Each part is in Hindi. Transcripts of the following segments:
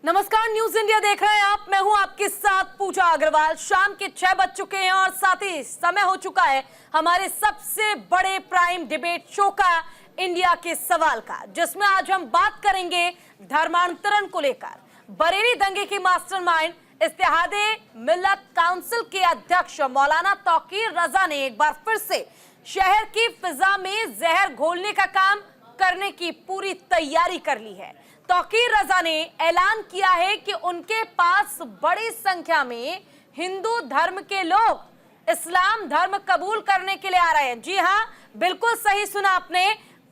नमस्कार, न्यूज इंडिया देख रहे हैं आप। मैं हूं आपके साथ पूजा अग्रवाल। शाम के 6 बज चुके हैं और साथ ही समय हो चुका है हमारे सबसे बड़े प्राइम डिबेट शो का, इंडिया के सवाल का, जिसमें आज हम बात करेंगे धर्मांतरण को लेकर। बरेली दंगे की मास्टरमाइंड इत्तेहादे मिल्लत काउंसिल के अध्यक्ष मौलाना तौकीर रजा ने एक बार फिर से शहर की फिजा में जहर घोलने का काम करने की पूरी तैयारी कर ली है। तौकीर रजा ने ऐलान किया है कि उनके पास बड़ी संख्या में हिंदू धर्म के लोग इस्लाम धर्म कबूल करने के लिए आ रहे हैं। जी हाँ, बिल्कुल सही सुना आपने।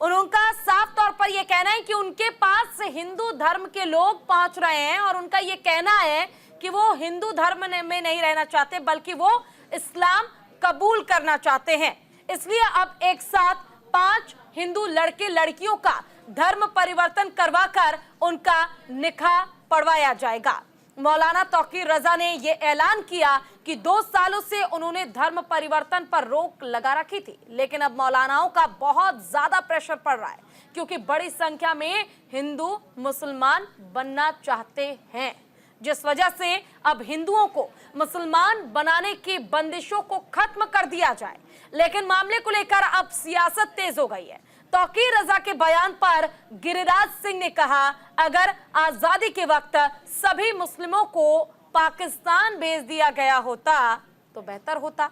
उनका साफ तौर पर यह कहना है कि उनके पास हिंदू धर्म के लोग पहुंच रहे हैं और उनका यह कहना है कि वो हिंदू धर्म में नहीं रहना चाहते, बल्कि वो इस्लाम कबूल करना चाहते हैं। इसलिए अब एक साथ 5 हिंदू लड़के लड़कियों का धर्म परिवर्तन करवाकर उनका निकाह पढ़वाया जाएगा। मौलाना तौकीर रजा ने यह ऐलान किया कि 2 सालों से उन्होंने धर्म परिवर्तन पर रोक लगा रखी थी, लेकिन अब मौलानाओं का बहुत ज्यादा प्रेशर पड़ रहा है, क्योंकि बड़ी संख्या में हिंदू मुसलमान बनना चाहते हैं, जिस वजह से अब हिंदुओं को मुसलमान बनाने की बंदिशों को खत्म कर दिया जाए। लेकिन मामले को लेकर अब सियासत तेज हो गई है। तौकीर रजा के बयान पर गिरिराज सिंह ने कहा, अगर आजादी के वक्त सभी मुस्लिमों को पाकिस्तान भेज दिया गया होता तो बेहतर होता।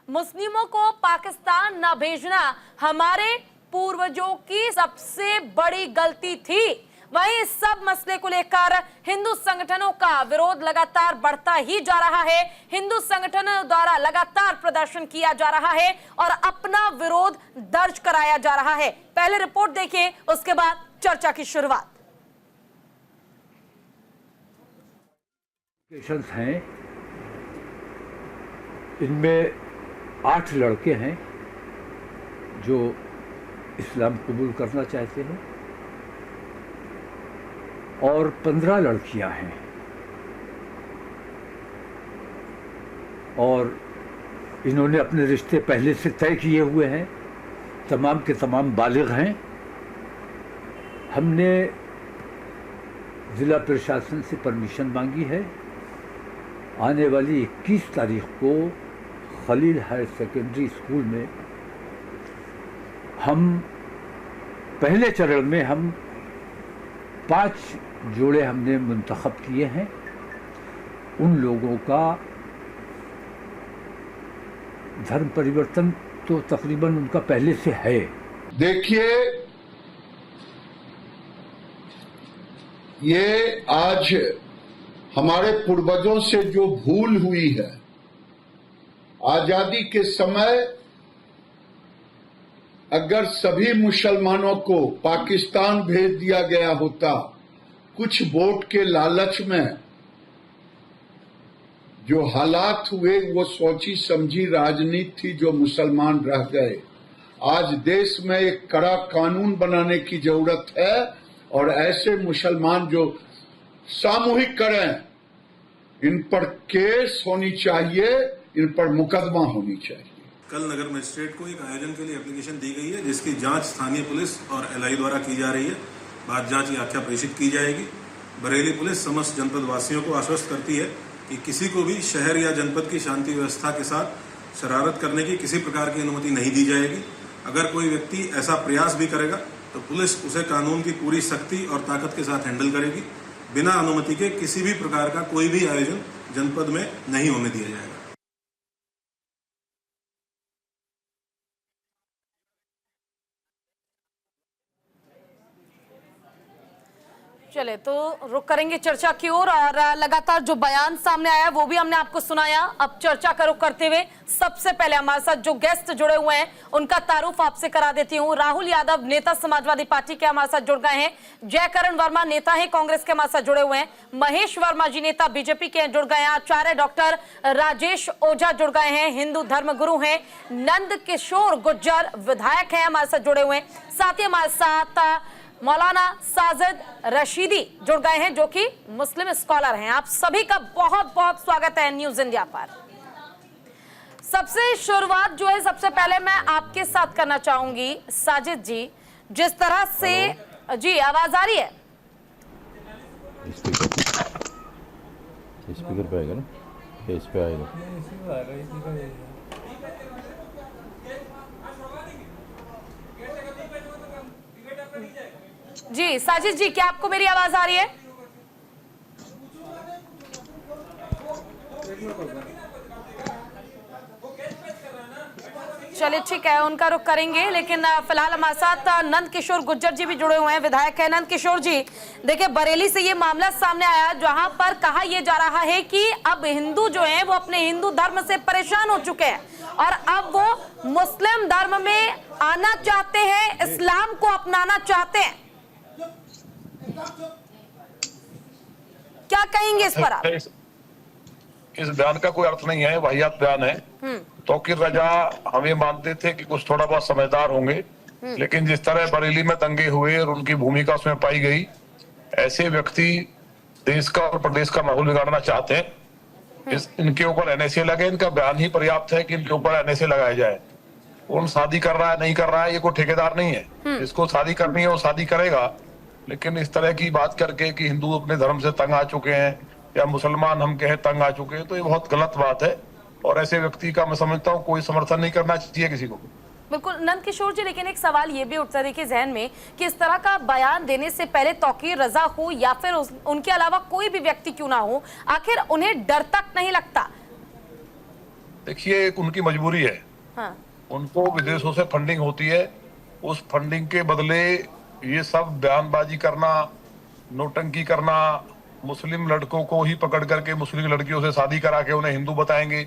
मुस्लिमों को पाकिस्तान न भेजना हमारे पूर्वजों की सबसे बड़ी गलती थी। वहीं इस सब मसले को लेकर हिंदू संगठनों का विरोध लगातार बढ़ता ही जा रहा है। हिंदू संगठनों द्वारा लगातार प्रदर्शन किया जा रहा है और अपना विरोध दर्ज कराया जा रहा है। पहले रिपोर्ट देखिए, उसके बाद चर्चा की शुरुआत। हैं, इनमें 8 लड़के हैं जो इस्लाम कबूल करना चाहते हैं और 15 लड़कियां हैं, और इन्होंने अपने रिश्ते पहले से तय किए हुए हैं। तमाम के तमाम बालिग हैं। हमने ज़िला प्रशासन से परमिशन मांगी है। आने वाली 21 तारीख को खलील हायर सेकेंडरी स्कूल में हम पहले चरण में 5 जोड़े हमने मुंतखब किए हैं। उन लोगों का धर्म परिवर्तन तो तकरीबन उनका पहले से है। देखिए, ये आज हमारे पूर्वजों से जो भूल हुई है, आजादी के समय अगर सभी मुसलमानों को पाकिस्तान भेज दिया गया होता, कुछ वोट के लालच में जो हालात हुए वो सोची समझी राजनीति थी जो मुसलमान रह गए। आज देश में एक कड़ा कानून बनाने की जरूरत है और ऐसे मुसलमान जो सामूहिक करें, इन पर केस होनी चाहिए, इन पर मुकदमा होनी चाहिए। कल नगर मजिस्ट्रेट को एक आयोजन के लिए एप्लीकेशन दी गई है, जिसकी जांच स्थानीय पुलिस और एलआई द्वारा की जा रही है। बाद जांच की आख्या प्रेषित की जाएगी। बरेली पुलिस समस्त जनपद वासियों को आश्वस्त करती है कि किसी को भी शहर या जनपद की शांति व्यवस्था के साथ शरारत करने की किसी प्रकार की अनुमति नहीं दी जाएगी। अगर कोई व्यक्ति ऐसा प्रयास भी करेगा तो पुलिस उसे कानून की पूरी सख्ती और ताकत के साथ हैंडल करेगी। बिना अनुमति के किसी भी प्रकार का कोई भी आयोजन जनपद में नहीं होने दिया जाएगा। चले तो रुक करेंगे चर्चा की ओर, और लगातार जो बयान सामने आया वो भी हमने आपको सुनाया। अब चर्चा का रुख करते हुए सबसे पहले हमारे साथ जो गेस्ट जुड़े हुए हैं उनका तारुफ आपसे करा देती हूँ। राहुल यादव, नेता समाजवादी पार्टी के, हमारे साथ जुड़ गए हैं। जयकरण वर्मा, नेता है कांग्रेस के, हमारे साथ जुड़े हुए हैं। महेश वर्मा जी, नेता बीजेपी के, जुड़ गए हैं। आचार्य डॉक्टर राजेश ओझा जुड़ गए हैं, हिंदू धर्म गुरु हैं। नंद किशोर गुज्जर, विधायक हैं, हमारे साथ जुड़े हुए हैं। साथ ही हमारे साथ मौलाना साजिद रशीदी जुड़ गए हैं, जो कि मुस्लिम स्कॉलर हैं। आप सभी का बहुत बहुत स्वागत है न्यूज इंडिया पर। सबसे शुरुआत जो है, सबसे पहले मैं आपके साथ करना चाहूंगी साजिद जी। जिस तरह से जी आवाज आ रही है? स्पीकर पे आएगा ना, इस पे आएगा। जी साजिद जी, क्या आपको मेरी आवाज आ रही है? चलिए ठीक है, उनका रुख करेंगे, लेकिन फिलहाल हमारे साथ नंद किशोर गुर्जर जी भी जुड़े हुए हैं, विधायक है। नंद किशोर जी, देखिए बरेली से ये मामला सामने आया जहां पर कहा यह जा रहा है कि अब हिंदू जो हैं वो अपने हिंदू धर्म से परेशान हो चुके हैं और अब वो मुस्लिम धर्म में आना चाहते हैं, इस्लाम को अपनाना चाहते हैं। क्या कहेंगे इस पर आप? इस बयान का कोई अर्थ नहीं है, वाहियात बयान है। तौकीर रजा हम ये मानते थे कि कुछ थोड़ा बहुत समझदार होंगे, लेकिन जिस तरह बरेली में दंगे हुए और उनकी भूमिका उसमें पाई गई, ऐसे व्यक्ति देश का और प्रदेश का माहौल बिगाड़ना चाहते हैं। इनके ऊपर एनएसए लगे, इनका बयान ही पर्याप्त है कि इनके ऊपर एनएसए लगाया जाए। कौन शादी कर रहा है नहीं कर रहा है ये कोई ठेकेदार नहीं है, जिसको शादी करनी है वो शादी करेगा। लेकिन इस तरह की बात करके कि हिंदू अपने धर्म से तंग आ चुके हैं या मुसलमान हम कहें तंग आ चुके हैं, तो ये बहुत गलत बात है और ऐसे व्यक्ति का मैं समझता हूँ कोई समर्थन नहीं करना चाहिए किसी को। बिल्कुल नंद किशोर जी, लेकिन एक सवाल ये भी उठता है कि जहन में कि इस तरह का बयान देने से पहले तौकीर रजा हो या फिर उनके अलावा कोई भी व्यक्ति क्यों ना हो, आखिर उन्हें डर तक नहीं लगता? देखिए उनकी मजबूरी है। हाँ। उनको विदेशों से फंडिंग होती है, उस फंडिंग के बदले ये सब बयानबाजी करना, नोटंकी करना, मुस्लिम लड़कों को ही पकड़ करके मुस्लिम लड़कियों से शादी करा के उन्हें हिंदू बताएंगे,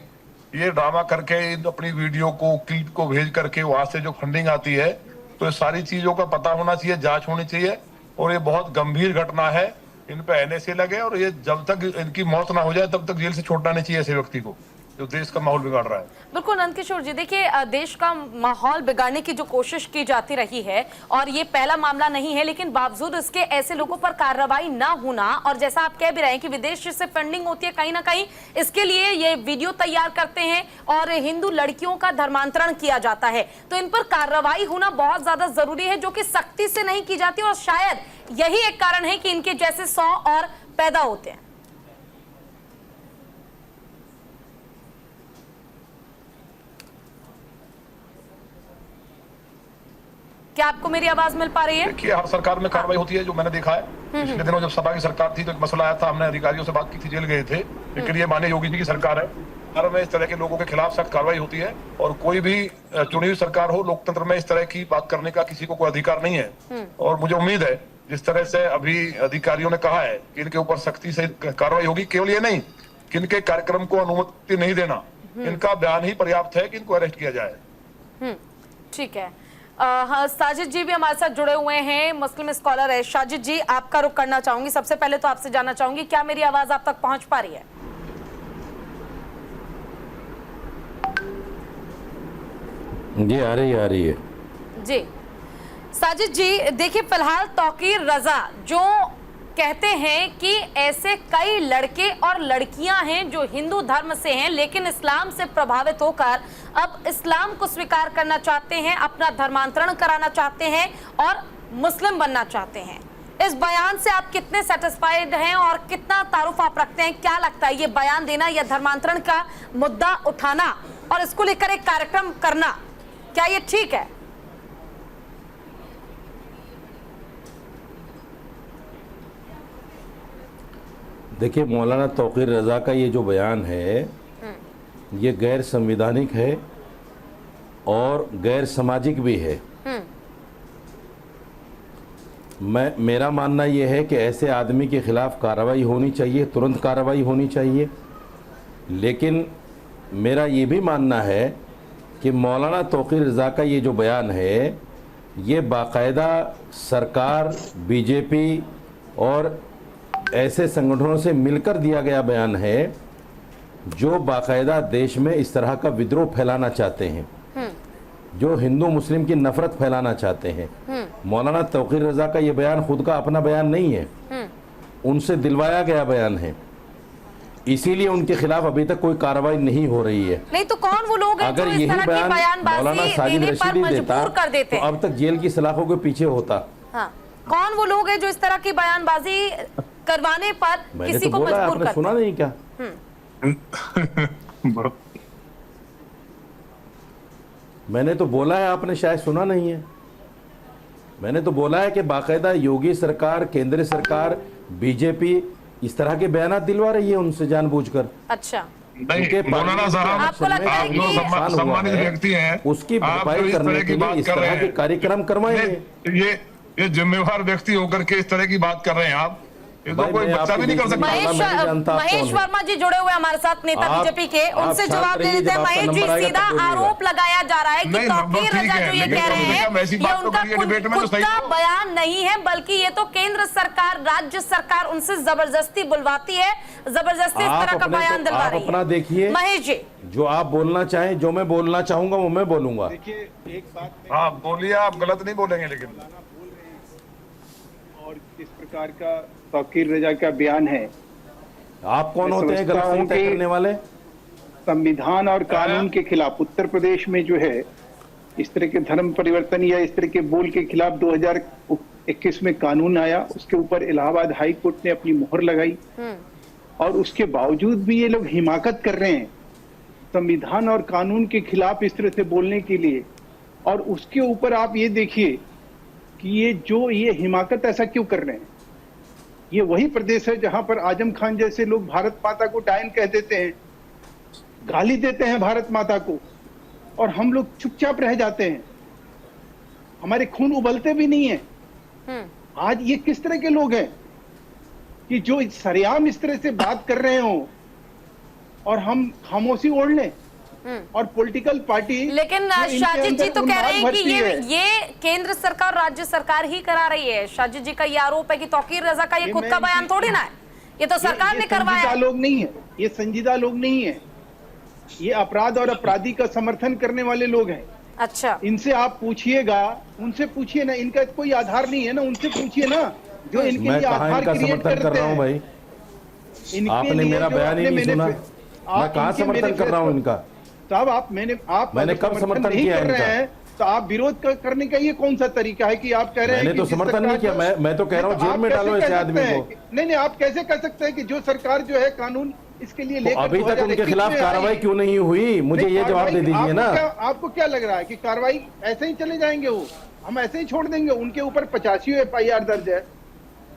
ये ड्रामा करके अपनी वीडियो को क्लिप को भेज करके वहां से जो फंडिंग आती है, तो ये सारी चीजों का पता होना चाहिए, जांच होनी चाहिए और ये बहुत गंभीर घटना है। इन पे एनएसए लगे और ये जब तक इनकी मौत ना हो जाए तब तक जेल से छोड़ना नहीं चाहिए ऐसे व्यक्ति को जो देश का माहौल बिगाड़ रहा है। बिल्कुल नंद किशोर जी, देखिए देश का माहौल बिगाड़ने की जो कोशिश की जाती रही है और ये पहला मामला नहीं है, लेकिन बावजूद इसके ऐसे लोगों पर कार्रवाई ना होना, और जैसा आप कह भी रहे हैं कि विदेश से फंडिंग होती है, कहीं ना कहीं इसके लिए ये वीडियो तैयार करते हैं और हिंदू लड़कियों का धर्मांतरण किया जाता है, तो इन पर कार्रवाई होना बहुत ज्यादा जरूरी है, जो कि सख्ती से नहीं की जाती और शायद यही एक कारण है कि इनके जैसे 100 और पैदा होते हैं। क्या आपको मेरी आवाज मिल पा रही है? देखिए हर सरकार में कार्रवाई होती है, जो मैंने देखा है। पिछले दिनों जब सपा की सरकार थी तो एक मसला आया था, हमने अधिकारियों से बात की थी, जेल गए थे, लेकिन ये माननीय योगी जी की सरकार है, हर में इस तरह के लोगों के खिलाफ सख्त कार्रवाई होती है और कोई भी चुनी हुई सरकार हो, लोकतंत्र में इस तरह की बात करने का किसी को कोई अधिकार नहीं है। और मुझे उम्मीद है जिस तरह से अभी अधिकारियों ने कहा है कि इनके ऊपर सख्ती से कार्रवाई होगी, केवल ये नहीं कि इनके कार्यक्रम को अनुमति नहीं देना, इनका बयान ही पर्याप्त है कि इनको अरेस्ट किया जाए। ठीक है। हाँ, साजिद जी भी हमारे साथ जुड़े हुए हैं, मुस्लिम स्कॉलर है। साजिद जी, आपका रुख करना चाहूंगी। सबसे पहले तो आपसे जानना चाहूंगी, क्या मेरी आवाज आप तक पहुंच पा रही है? जी आ रही है जी। साजिद जी, देखिए फिलहाल तौकीर रजा जो कहते हैं कि ऐसे कई लड़के और लड़कियां हैं जो हिंदू धर्म से हैं लेकिन इस्लाम से प्रभावित होकर अब इस्लाम को स्वीकार करना चाहते हैं, अपना धर्मांतरण कराना चाहते हैं और मुस्लिम बनना चाहते हैं। इस बयान से आप कितने सेटिस्फाइड हैं और कितना तारुफ आप रखते हैं? क्या लगता है ये बयान देना या धर्मांतरण का मुद्दा उठाना और इसको लेकर एक कार्यक्रम करना, क्या ये ठीक है? देखिए मौलाना तौकीर रजा का ये जो बयान है ये गैर संवैधानिक है और गैर सामाजिक भी है। मेरा मानना ये है कि ऐसे आदमी के खिलाफ कार्रवाई होनी चाहिए, तुरंत कार्रवाई होनी चाहिए। लेकिन मेरा ये भी मानना है कि मौलाना तौकीर रजा का ये जो बयान है ये बाकायदा सरकार, बीजेपी और ऐसे संगठनों से मिलकर दिया गया बयान है जो बाकायदा देश में इस तरह का विद्रोह फैलाना चाहते हैं, जो हिंदू मुस्लिम की नफरत फैलाना चाहते हैं। मौलाना तौकीर रजा का ये बयान खुद का अपना बयान नहीं है, उनसे दिलवाया गया बयान है, इसीलिए उनके खिलाफ अभी तक कोई कार्रवाई नहीं हो रही है। नहीं तो कौन वो लोग हैं अगर जो इस यही तरह की बयान मौलाना साजिद रशीदी देता कर देते तो अब तक जेल की सलाखों के पीछे होता। हाँ, कौन वो लोग हैं जो इस तरह की बयानबाजी करवाने पर मैंने किसी तो को बोला है, मजबूर आपने करते सुना नहीं क्या? मैंने तो बोला है, आपने शायद सुना नहीं है। मैंने तो बोला है कि बाकायदा योगी सरकार, केंद्र सरकार, बीजेपी इस तरह के बयान दिलवा रही है उनसे जानबूझकर। अच्छा, नहीं मौलाना साहब, आपको लगता है आप जो कि सम्मानित व्यक्ति हैं, उसकी आप जो भरपाई इस करने तरह के की लिए बात इस कर रहे तरह के हैं, कार्यक्रम करवाएंगे। ये जिम्मेवार व्यक्ति होकर के इस तरह की बात कर रहे हैं आप, ये तो भाई, कोई मैं बच्चा आपके भी नहीं कर बीच में सकता। मैं नहीं जानता आप महेश कौन है। वर्मा जी जुड़े हुए हमारे साथ, नेता आप- बीजेपी के, आप उनसे शांत जवाब दे रहिए, देते हैं। जब आपका महेश जी, नंबर आएगा सीधा तब बोलिएगा। आरोप लगाया जा रहा है कि नहीं, नंबर तौकीर ठीक रजा है, जो ये लेकिन कह रहे कम से हैं, कम ऐसी ये बात तो उनका करिए डिबेट में तो खुद सही का हो। बयान नहीं है, बल्कि ये तो केंद्र सरकार, राज्य सरकार उनसे जबरदस्ती बुलवाती है, जबरदस्ती इस तरह का बयान दिलवा आप रही अपना है। देखिए, महेश जी, जो आप बोलना चाहें, जो मैं बोलना चाहूंगा वो मैं बोलूंगा। देखिए एक बात हाँ बोलिए, आप गलत नहीं बोलेंगे। लेकिन और किस प्रकार का तौकीर रजा का बयान है, आप कौन मैं होते हैं समझता गलत हूं तय कि करने वाले? संविधान और कानून के खिलाफ उत्तर प्रदेश में जो है इस तरह के धर्म परिवर्तन या इस तरह के बोल के खिलाफ 2021 में कानून आया, उसके ऊपर इलाहाबाद हाई कोर्ट ने अपनी मोहर लगाई और उसके बावजूद भी ये लोग हिमाकत कर रहे हैं संविधान और कानून के खिलाफ इस तरह से बोलने के लिए। और उसके ऊपर आप ये देखिए कि ये हिमाकत ऐसा क्यों कर रहे हैं। ये वही प्रदेश है जहां पर आजम खान जैसे लोग भारत माता को डायन कह देते हैं, गाली देते हैं भारत माता को, और हम लोग चुपचाप रह जाते हैं, हमारे खून उबलते भी नहीं है। आज ये किस तरह के लोग हैं कि जो सरेआम इस तरह से बात कर रहे हो और हम खामोशी ओढ़ लें। और पॉलिटिकल पार्टी, लेकिन जो इनके शाजिद जी अंदर तो कह रहे हैं कि उन्माद भरती है। ये केंद्र सरकार, राज्य सरकार ही करा रही है। शाजिद जी का ये आरोप है कि तौकीर रजा का ये खुद का बयान थोड़ी ना है, ये तो सरकार ने करवाया संजीदा है। लोग नहीं है, ये संजीदा लोग नहीं है, ये अपराध और अपराधी का समर्थन करने वाले लोग हैं। अच्छा, इनसे आप पूछिएगा, उनसे पूछिए ना, इनका कोई आधार नहीं है ना, उनसे पूछिए ना जो इनके मैं लिए कहाँ आधार इनका क्रिएट समर्थन कर करते रहा हूँ हैं। भाई? इनके आपने लिए मेरा जो बयान ही अपने नहीं सुना। आप मैं कहाँ इनके समर्थन कर रहा हूँ इनका? साहब आप मैंने अगर कब समर्थन नहीं किया कर रहे इनका? हैं तो आप विरोध करने का ये कौन सा तरीका है कि आप कह रहे हैं मैंने कि तो जिस समर्थन सरकार नहीं किया, जो- मैं तो कह रहा हूँ नहीं, जेल आप में कैसे डालो कह ऐसे सकते आदमी हैं को। नहीं, आप कैसे कह सकते हैं कि जो सरकार जो है कानून इसके लिए तो लेकर अभी तक 2021 उनके खिलाफ में आई, कार्रवाई क्यों नहीं हुई? मुझे नहीं, ये जवाब दे कार्रवाई- दीजिए ना। आपको क्या लग रहा है कि कार्रवाई ऐसे ही चले जाएंगे? वो हम ऐसे ही छोड़ देंगे? उनके ऊपर 85 FIR दर्ज है।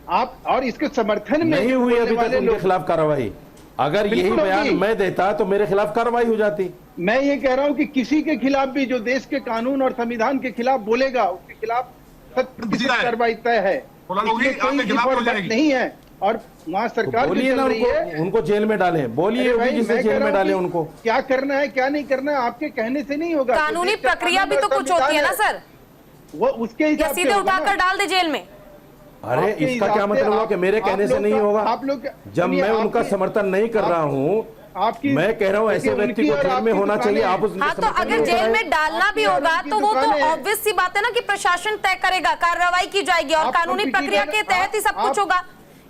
आप और इसके समर्थन में नहीं हुई बोलने अभी तक वाले उनके लोग- खिलाफ कार्रवाई। अगर यही बिल्कुल बयान होगी। मैं देता तो मेरे खिलाफ कार्रवाई हो जाती। मैं ये कह रहा हूं कि किसी के खिलाफ भी जो देश के कानून और संविधान के खिलाफ बोलेगा उसके खिलाफ 100% कार्रवाई तय है। बोला होगी, इसमें कोई आपके खिलाफ हो डिफॉल्ट जाएगी। नहीं है। और वहाँ तो सरकार भी बोलिए चल ना रही है। उनको जेल में डालें। बोलिए अरे भाई, योगी जी से मैं कह जेल रहा में हूं डालें कि उनको। क्या करना है क्या नहीं करना है आपके कहने से नहीं होगा। कानूनी जो देश का प्रक्रिया भी कानून तो और कुछ होती है ना संविधान सर, वो उसके या हिसाब से सीधे होगा ना। उठाकर डाल दे जेल में? अरे आपके इसका क्या हिसाब से मतलब हुआ कि मेरे आप कहने से लोग नहीं का- होगा? आप लोग जब मैं उनका आपकी- समर्थन नहीं कर रहा हूँ, आपकी- मैं कह रहा हूँ ऐसे देखिए, व्यक्ति उनकी को और जेल में आपकी होना चाहिए। दुकानें आप उस हाँ, तो अगर जेल में डालना भी आपकी होगा और तो वो उनकी तो दुकानें हैं। ऑब्वियस सी बात है ना कि प्रशासन तय करेगा, कार्रवाई की जाएगी और आपको कानूनी किसी प्रक्रिया का- के तहत ही सब कुछ आप- होगा।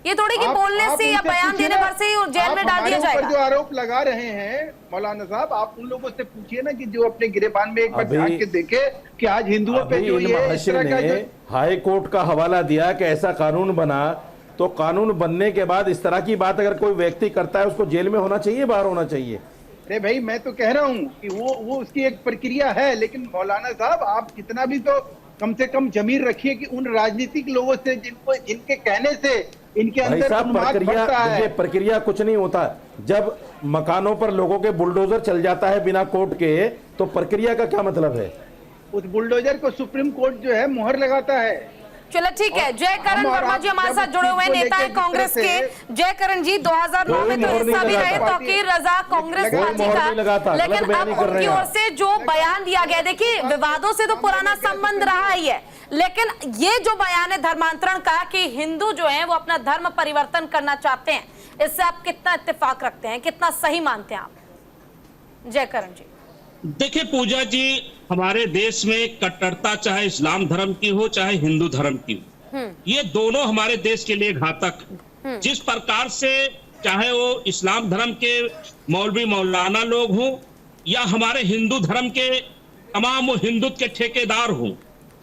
ये थोड़ी कि बोलने आप से या उनसे बयान पूछिए देने ना, भर से ही जेल आप में डाल दिया हमारे ऊपर जो जाएगा। आरोप लगा रहे हैं मौलाना साहब, आप उन लोगों से पूछिए ना कि जो अपने गिरेबान में एक बार अभी- झांक के देखे कि आज हिंदुओं पे अभी जो इन ये इस महाशय तरह का ने जो हाई कोर्ट का हवाला दिया कि ऐसा कानून बना, तो कानून बनने के बाद इस तरह की बात अगर कोई व्यक्ति करता है उसको जेल में होना चाहिए, बाहर होना चाहिए? अरे भाई, मैं तो कह रहा हूँ कि वो उसकी एक प्रक्रिया है। लेकिन मौलाना साहब, आप कितना भी तो कम से कम जमीर रखिए कि उन राजनीतिक लोगों से जिनके कहने से इनके भाई अंदर साहब, उन्माद प्रक्रिया बढ़ता है। ये प्रक्रिया कुछ नहीं होता। जब मकानों पर लोगों के बुलडोजर चल जाता है बिना कोर्ट के, तो प्रक्रिया का क्या मतलब है? उस बुलडोजर को सुप्रीम कोर्ट जो है मोहर लगाता है। चलो ठीक है, जय करण वर्मा जी हमारे साथ जुड़े हुए नेता है कांग्रेस के। जय करण जी 2009 में तो हिस्सा भी रहे तौकीर रजा कांग्रेस पार्टी का, लेकिन अब उनकी ओर से जो बयान दिया गया, देखिए विवादों से तो पुराना संबंध रहा ही है, लेकिन ये जो बयान है धर्मांतरण का कि हिंदू जो है वो अपना धर्म परिवर्तन करना चाहते हैं, इससे आप कितना इत्तेफाक रखते हैं, कितना सही मानते हैं आप? जय करण जी। देखिए पूजा जी, हमारे देश में कट्टरता चाहे इस्लाम धर्म की हो चाहे हिंदू धर्म की हो, ये दोनों हमारे देश के लिए घातक है। जिस प्रकार से चाहे वो इस्लाम धर्म के मौलवी मौलाना लोग हों या हमारे हिंदू धर्म के तमाम वो हिंदुत्व के ठेकेदार हों,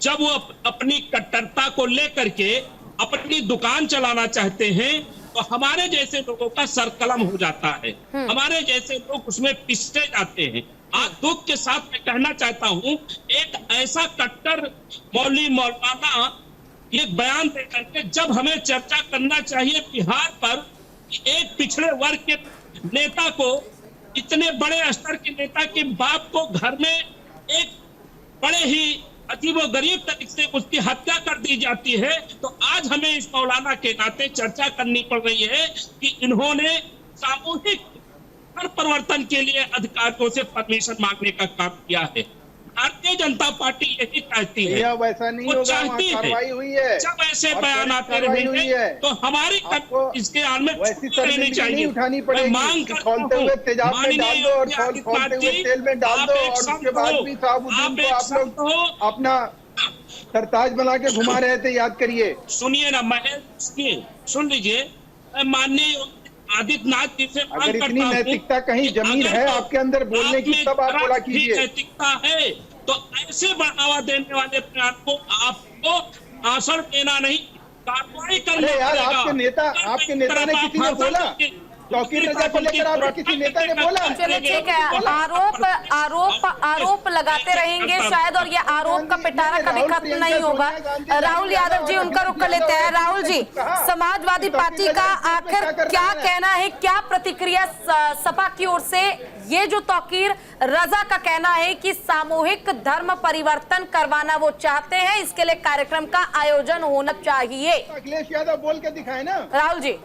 जब वो अपनी कट्टरता को लेकर के अपनी दुकान चलाना चाहते हैं तो हमारे जैसे लोगों का सरकलम हो जाता है, हमारे जैसे लोग उसमें पिसते जाते हैं। आज दुख के साथ मैं कहना चाहता हूँ, एक ऐसा कट्टर मौलाना एक बयान दे करके, जब हमें चर्चा करना चाहिए बिहार पर, एक पिछड़े वर्ग के नेता को, इतने बड़े स्तर के नेता के बाप को घर में एक बड़े ही अजीबोगरीब तरीके से उसकी हत्या कर दी जाती है, तो आज हमें इस मौलाना के नाते चर्चा करनी पड़ रही है कि इन्होंने सामूहिक परिवर्तन के लिए अधिकारियों से परमिशन मांगने का काम किया है। भारतीय जनता पार्टी यही चाहती है, वैसा नहीं वो होगा, चाहती है कार्रवाई हुई है, जब ऐसे और बयान आते कार्रवाई हुई रहेंगे है, तो हमारी इसके आड़ में वैसी रहनी चाहिए। नहीं उठानी मैं पड़ेगी, मांग करता खौलते हूं, हुए तेजाब में डाल दो और माननीय खौलते हुए तेल में डाल दो, और उसके बाद भी साहबुद्दीन को आप लोग अपना सरताज बना के घुमा रहे थे, याद करिए। सुनिए ना, मैं सुन लीजिए, मैं माननीय आदित्यनाथ जी से मांग अगर करता इतनी हूं, नैतिकता कहीं जमीन है आपके अंदर बोलने की, तब आप बोला कीजिए। नैतिकता है तो ऐसे बढ़ावा देने वाले बयान को आपको भाषण देना नहीं, कार्रवाई करना अरे यार, पड़ेगा। आपके नेता ने किसी ने बोला, तौकीर रजा को लेकर आपके किसी नेता ने बोला? चलो ठीक है, आरोप लगाते रहेंगे शायद, और ये आरोप का पिटारा कभी खत्म नहीं होगा। राहुल यादव जी, उनका रुख कर लेते हैं। राहुल जी, समाजवादी पार्टी का आखिर क्या कहना है, क्या प्रतिक्रिया सपा की ओर से? ये जो तौकीर रजा का कहना है कि सामूहिक धर्म परिवर्तन करवाना वो चाहते हैं, इसके लिए कार्यक्रम का आयोजन होना चाहिए। अखिलेश यादव बोल के दिखाए ना। राहुल जी,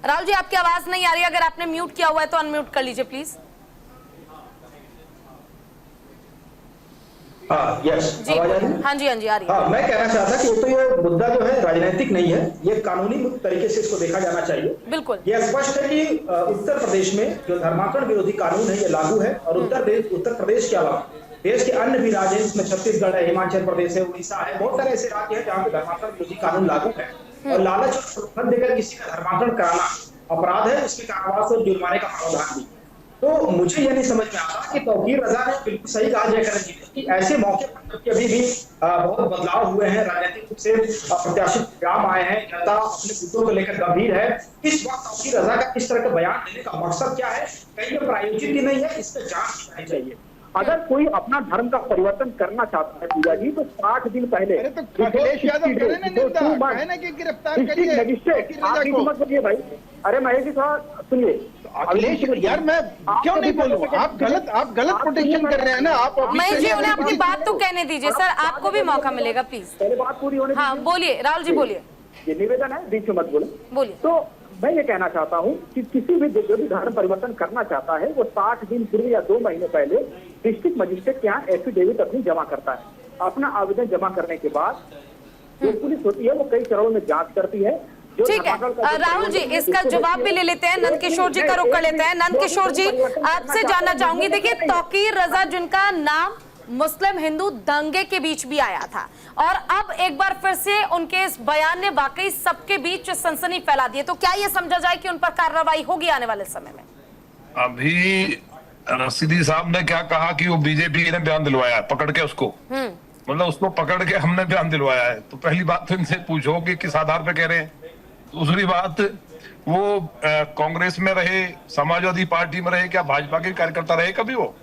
राहुल जी, आपकी आवाज नहीं आ रही, अगर आपने म्यूट किया हुआ है तो अनम्यूट कर लीजिए प्लीज। यस, जी, हाँ जी आ रही है। हाँ, मैं कहना चाहता कि तो ये मुद्दा जो है राजनीतिक नहीं है, ये कानूनी तरीके से इसको देखा जाना चाहिए। बिल्कुल, ये स्पष्ट है कि उत्तर प्रदेश में जो धर्मांतरण विरोधी कानून है ये लागू है, और उत्तर प्रदेश के अलावा देश के अन्य भी राज्य हैं, जिसमें छत्तीसगढ़ है, हिमाचल प्रदेश है, उड़ीसा है, बहुत सारे ऐसे राज्य हैं जहाँ पे धर्मांतरण विरोधी कानून लागू है। और लालच और प्रलोभन देकर किसी का धर्मांतरण कराना अपराध है, उसके कारावास और जुर्माने का प्रावधान भी। तो मुझे ये नहीं समझ में आता कि तौकीर रजा ने बिल्कुल सही कहा जयकरण जी ने कि ऐसे मौके पर जबकि अभी भी बहुत बदलाव हुए हैं, राजनीतिक रूप से प्रत्याशित विराम आए हैं, जनता अपने मुद्दों को लेकर गंभीर है, इस वक्त तौकीर रजा का इस तरह का बयान देने का मकसद क्या है? कहीं ये प्रायोजित ही नहीं है, इस पर जांच होनी चाहिए। अगर कोई अपना धर्म का परिवर्तन करना चाहता है पूजा जी, तो 60 दिन पहले अखिलेश यादव करे ना नेता, कहे ना कि गिरफ्तार करिए मजिस्ट्रेट भाई। अरे महेश जी थोड़ा सुनिए, अखिलेश यार, मैं क्यों नहीं बोलूं? आप गलत प्रोटेक्शन कर रहे हैं ना। आप महेश जी, उन्हें अपनी बात तो कहने दीजिए सर, आपको भी मौका मिलेगा प्लीज। पहले बात पूरी होने। हाँ बोलिए राहुल जी, बोलिए। ये निवेदन है, बीच में मत बोलिए। तो मैं ये कहना चाहता हूँ कि किसी भी जो भी धर्म परिवर्तन करना चाहता है, वो 60 दिन पूर्व या 2 महीने पहले डिस्ट्रिक्ट मजिस्ट्रेट के यहाँ एफिडेविट अपनी जमा करता है। अपना आवेदन जमा करने के बाद जो पुलिस होती है वो कई चरणों में जांच करती है। ठीक है राहुल जी, इसका जवाब भी ले लेते हैं, नंद किशोर जी का रुख कर लेते हैं। नंद किशोर जी, आपसे जानना चाहूंगी, देखिए तौकीर रजा जिनका नाम मुस्लिम हिंदू दंगे के बीच भी आया था, और अब एक बार फिर से उनके इस बयान ने वाकई सबके बीच सनसनी फैला दी है, तो क्या ये समझा जाए कि उन पर कार्रवाई होगी आने वाले समय में? अभी रशीदी साहब ने क्या कहा कि वो बीजेपी ने बयान दिलवाया है, पकड़ के उसको, मतलब उसको पकड़ के हमने बयान दिलवाया है। तो पहली बात तो इनसे पूछो कि किस आधार पे कह रहे हैं। दूसरी बात, वो कांग्रेस में रहे, समाजवादी पार्टी में रहे, क्या भाजपा के कार्यकर्ता रहे कभी वो?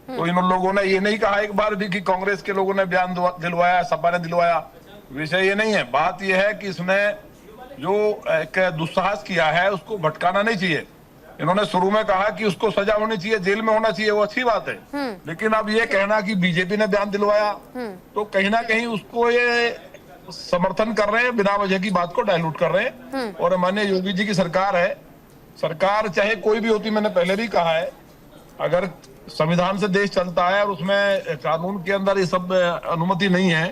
तो इन लोगों ने ये नहीं कहा एक बार भी कि कांग्रेस के लोगों ने बयान दिलवाया, सपा ने दिलवाया। विषय ये नहीं है, बात ये है कि इसमें जो एक दुस्साहस किया है उसको भटकाना नहीं चाहिए। इन्होंने शुरू में कहा कि उसको सजा होनी चाहिए, जेल में होना चाहिए, वो अच्छी बात है, लेकिन अब ये कहना कि बीजेपी ने बयान दिलवाया, तो कहीं ना कहीं उसको ये समर्थन कर रहे हैं, बिना वजह की बात को डायलूट कर रहे हैं। और माननीय योगी जी की सरकार है, सरकार चाहे कोई भी होती, मैंने पहले भी कहा है, अगर संविधान से देश चलता है और उसमें कानून के अंदर ये सब अनुमति नहीं है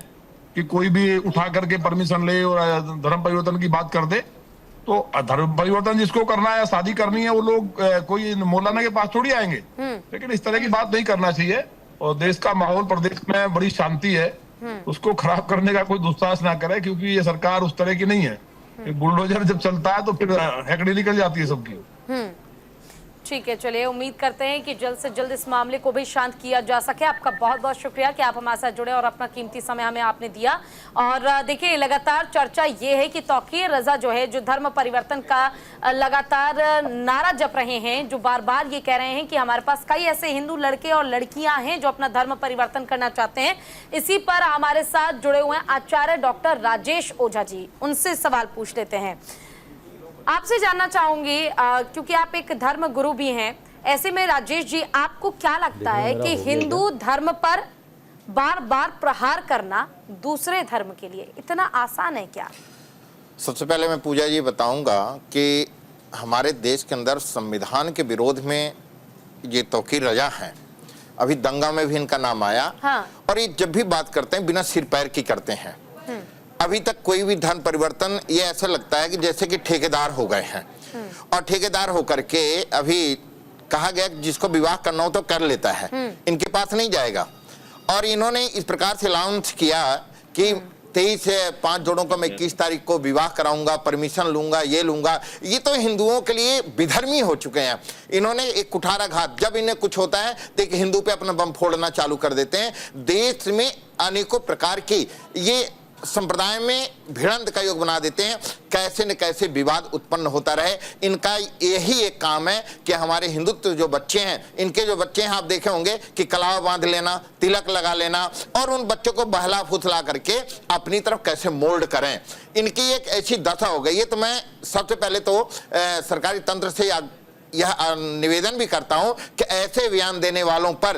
कि कोई भी उठा करके परमिशन ले और धर्म परिवर्तन की बात कर दे, तो धर्म परिवर्तन जिसको करना है, शादी करनी है, वो लोग कोई मौलाना के पास थोड़ी आएंगे। लेकिन इस तरह की बात नहीं करना चाहिए, और देश का माहौल, प्रदेश में बड़ी शांति है, उसको खराब करने का कोई दुस्साहस ना करे, क्योंकि ये सरकार उस तरह की नहीं है। बुलडोजर जब चलता है तो फिर हैकड़ी निकल जाती है सबकी। ठीक है, चलिए उम्मीद करते हैं कि जल्द से जल्द इस मामले को भी शांत किया जा सके। आपका बहुत बहुत शुक्रिया कि आप हमारे साथ जुड़े और अपना कीमती समय हमें आपने दिया। और देखिए, लगातार चर्चा ये है कि तौकीर रजा जो है, जो धर्म परिवर्तन का लगातार नारा जप रहे हैं, जो बार बार ये कह रहे हैं कि हमारे पास कई ऐसे हिंदू लड़के और लड़कियां हैं जो अपना धर्म परिवर्तन करना चाहते हैं। इसी पर हमारे साथ जुड़े हुए हैं आचार्य डॉक्टर राजेश ओझा जी, उनसे सवाल पूछ लेते हैं। आपसे जानना चाहूंगी, क्योंकि आप एक धर्म गुरु भी हैं, ऐसे में राजेश जी, आपको क्या लगता है कि हिंदू धर्म पर बार बार प्रहार करना दूसरे धर्म के लिए इतना आसान है क्या? सबसे पहले मैं पूजा जी बताऊंगा कि हमारे देश के अंदर संविधान के विरोध में ये तौकीर रजा हैं। अभी दंगा में भी इनका नाम आया। हाँ। और ये जब भी बात करते हैं बिना सिर पैर की करते हैं। अभी तक कोई भी धर्म परिवर्तन, ये ऐसा लगता है कि जैसे कि ठेकेदार हो गए हैं। और ठेकेदार होकर के अभी कहा गया कि जिसको विवाह करना हो तो कर लेता है, इनके पास नहीं जाएगा। और इन्होंने इस प्रकार से अनाउंस किया कि 23 से 5 जोड़ों को मैं 21 तारीख को विवाह कराऊंगा, परमिशन लूंगा, ये लूंगा। ये तो हिंदुओं के लिए विधर्मी हो चुके हैं। इन्होंने एक कुठाराघात, जब इन्हें कुछ होता है तो एक हिंदू पे अपना बम फोड़ना चालू कर देते हैं। देश में अनेकों प्रकार की ये संप्रदाय में भिड़ंत का योग बना देते हैं। कैसे न कैसे विवाद उत्पन्न होता रहे। इनका यही एक काम है कि हमारे हिंदुत्व जो बच्चे हैं, इनके जो बच्चे हैं, आप देखे होंगे कि कलावा बांध लेना, तिलक लगा लेना और उन बच्चों को बहला फुसला करके अपनी तरफ कैसे मोल्ड करें। इनकी एक ऐसी दशा हो गई है। तो मैं सबसे पहले तो सरकारी तंत्र से यह निवेदन भी करता हूं कि ऐसे बयान देने वालों पर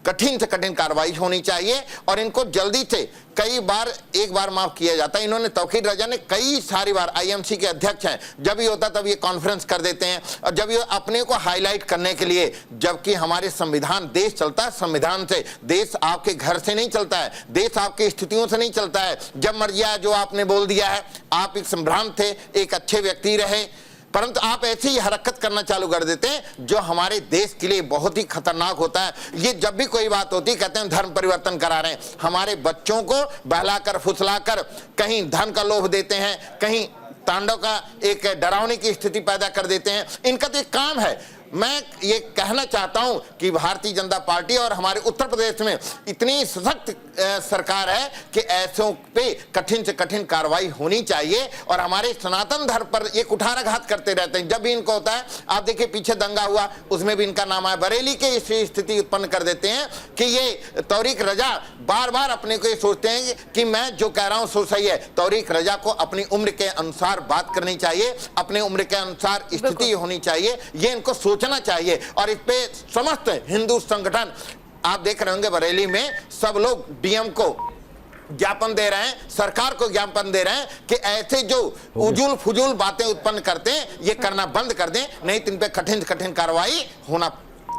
कठिन से कठिन कार्रवाई होनी चाहिए और इनको जल्दी से, कई बार एक बार माफ किया जाता है। इन्होंने तौकीर रजा ने कई सारी बार, आईएमसी के अध्यक्ष हैं, जब ये होता तब ये कॉन्फ्रेंस कर देते हैं और जब ये अपने को हाईलाइट करने के लिए, जबकि हमारे संविधान, देश चलता है संविधान से। देश आपके घर से नहीं चलता है, देश आपकी स्थितियों से नहीं चलता है। जब मर्जी आया जो आपने बोल दिया है। आप एक संभ्रांत थे, एक अच्छे व्यक्ति रहे, परंतु आप ऐसी ही हरकत करना चालू कर देते हैं जो हमारे देश के लिए बहुत ही खतरनाक होता है। ये जब भी कोई बात होती है कहते हैं धर्म परिवर्तन करा रहे हैं। हमारे बच्चों को बहलाकर फुसलाकर कहीं धन का लोभ देते हैं, कहीं तांडव का एक डरावने की स्थिति पैदा कर देते हैं। इनका तो एक काम है। मैं ये कहना चाहता हूं कि भारतीय जनता पार्टी और हमारे उत्तर प्रदेश में इतनी सशक्त सरकार है कि ऐसों पे कठिन से कठिन कार्रवाई होनी चाहिए। और हमारे सनातन धर्म पर ये कुठाराघात करते रहते हैं। जब भी इनको होता है, आप देखिए पीछे दंगा हुआ, उसमें भी इनका नाम आया। बरेली के इसी स्थिति उत्पन्न कर देते हैं कि ये तौरीक रजा बार बार अपने को ये सोचते हैं कि मैं जो कह रहा हूं सो सही है। तौरीक रजा को अपनी उम्र के अनुसार बात करनी चाहिए, अपने उम्र के अनुसार स्थिति होनी चाहिए, ये इनको सोचना चाहिए। और इस पे समस्त हिंदू संगठन, आप देख रहे होंगे बरेली में सब लोग डीएम को ज्ञापन दे रहे हैं, सरकार को ज्ञापन दे रहे हैं कि ऐसे जो उजुल फुजुल बातें उत्पन्न करते हैं ये करना बंद कर दें, नहीं तो इन पे कठिन कठिन कार्रवाई होना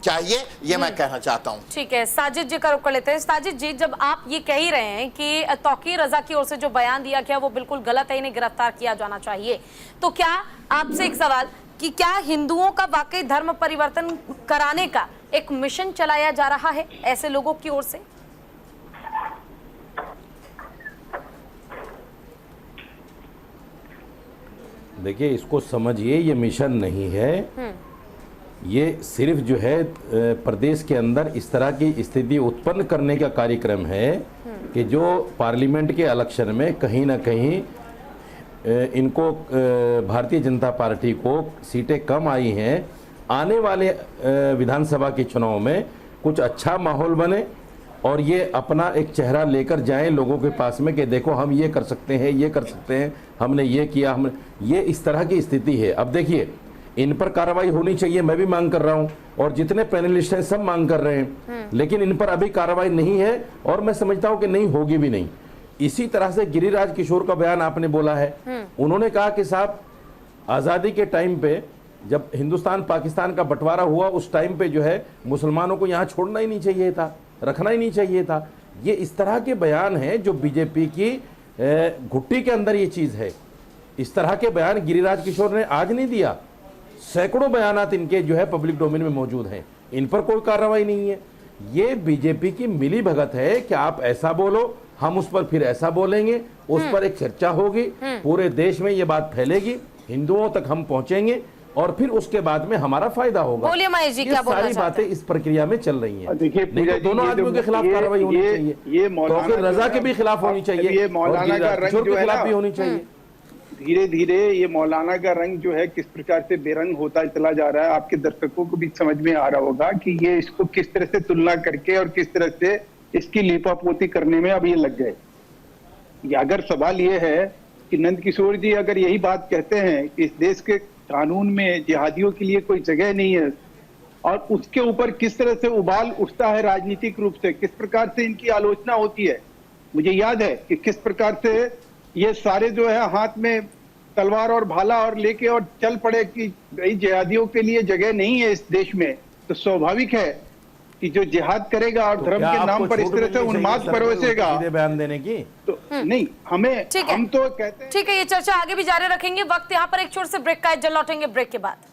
चाहिए। ये मैं कहना चाहता हूं। ठीक है, साजिद जी का रुख कर लेते हैं। साजिद जी, जब आप ये कह ही रहे हैं कि तौकीर रजा की ओर से जो बयान दिया गया वो बिल्कुल गलत है, इन्हें गिरफ्तार किया जाना चाहिए, तो क्या आपसे एक सवाल कि क्या हिंदुओं का वाकई धर्म परिवर्तन कराने का एक मिशन चलाया जा रहा है ऐसे लोगों की ओर से? देखिए, इसको समझिए, ये मिशन नहीं है। ये सिर्फ जो है प्रदेश के अंदर इस तरह की स्थिति उत्पन्न करने का कार्यक्रम है कि जो पार्लियामेंट के इलेक्शन में कहीं ना कहीं इनको भारतीय जनता पार्टी को सीटें कम आई हैं। आने वाले विधानसभा के चुनाव में कुछ अच्छा माहौल बने और ये अपना एक चेहरा लेकर जाएं लोगों के पास में कि देखो हम ये कर सकते हैं, ये कर सकते हैं, हमने ये किया, हमने ये, इस तरह की स्थिति है। अब देखिए, इन पर कार्रवाई होनी चाहिए, मैं भी मांग कर रहा हूं और जितने पैनलिस्ट हैं सब मांग कर रहे हैं, लेकिन इन पर अभी कार्रवाई नहीं है और मैं समझता हूं कि नहीं होगी भी नहीं। इसी तरह से गिरिराज किशोर का बयान आपने बोला है। उन्होंने कहा कि साहब, आज़ादी के टाइम पे जब हिंदुस्तान पाकिस्तान का बंटवारा हुआ उस टाइम पे जो है मुसलमानों को यहाँ छोड़ना ही नहीं चाहिए था, रखना ही नहीं चाहिए था। ये इस तरह के बयान हैं जो बीजेपी की घुट्टी के अंदर ये चीज़ है। इस तरह के बयान गिरिराज किशोर ने आज नहीं दिया, सैकड़ों बयानात इनके जो है पब्लिक डोमेन में मौजूद हैं, इन पर कोई कार्रवाई नहीं है। ये बीजेपी की मिली भगत है कि आप ऐसा बोलो, हम उस पर फिर ऐसा बोलेंगे, उस पर एक चर्चा होगी, पूरे देश में ये बात फैलेगी, हिंदुओं तक हम पहुंचेंगे और फिर उसके बाद में हमारा फायदा होगा। बोलिए महेश जी, ये क्या बोलना सारी चाहते बातें हैं? इस प्रक्रिया में चल रही हैं। देखिए नहीं तो दोनों आदमियों के खिलाफ कार्रवाई होनी चाहिए, ये तौकीर रजा के भी खिलाफ होनी चाहिए, ये मौलाना का रंग जो है खिलाफ ना, भी होनी चाहिए। धीरे धीरे ये मौलाना का रंग जो है किस प्रकार से बेरंग होता चला जा रहा है, आपके दर्शकों को भी समझ में आ रहा होगा कि ये इसको किस तरह से तुलना करके और किस तरह से इसकी लीपापोती करने में अब ये लग गए। अगर सवाल ये है कि नंद किशोर जी अगर यही बात कहते हैं कि इस देश के कानून में जिहादियों के लिए कोई जगह नहीं है, और उसके ऊपर किस तरह से उबाल उठता है राजनीतिक रूप से, किस प्रकार से इनकी आलोचना होती है। मुझे याद है कि किस प्रकार से ये सारे जो है हाथ में तलवार और भाला और लेके और चल पड़े कि भाई जिहादियों के लिए जगह नहीं है इस देश में। तो स्वाभाविक है कि जो जिहाद करेगा और धर्म के नाम पर इस तरह से उन्माद परोसेगा, बयान देने की तो नहीं हमें, हम तो कहते हैं। ठीक है, ये चर्चा आगे भी जारी रखेंगे। वक्त यहाँ पर एक छोटे से ब्रेक का है, जल्द लौटेंगे ब्रेक के बाद।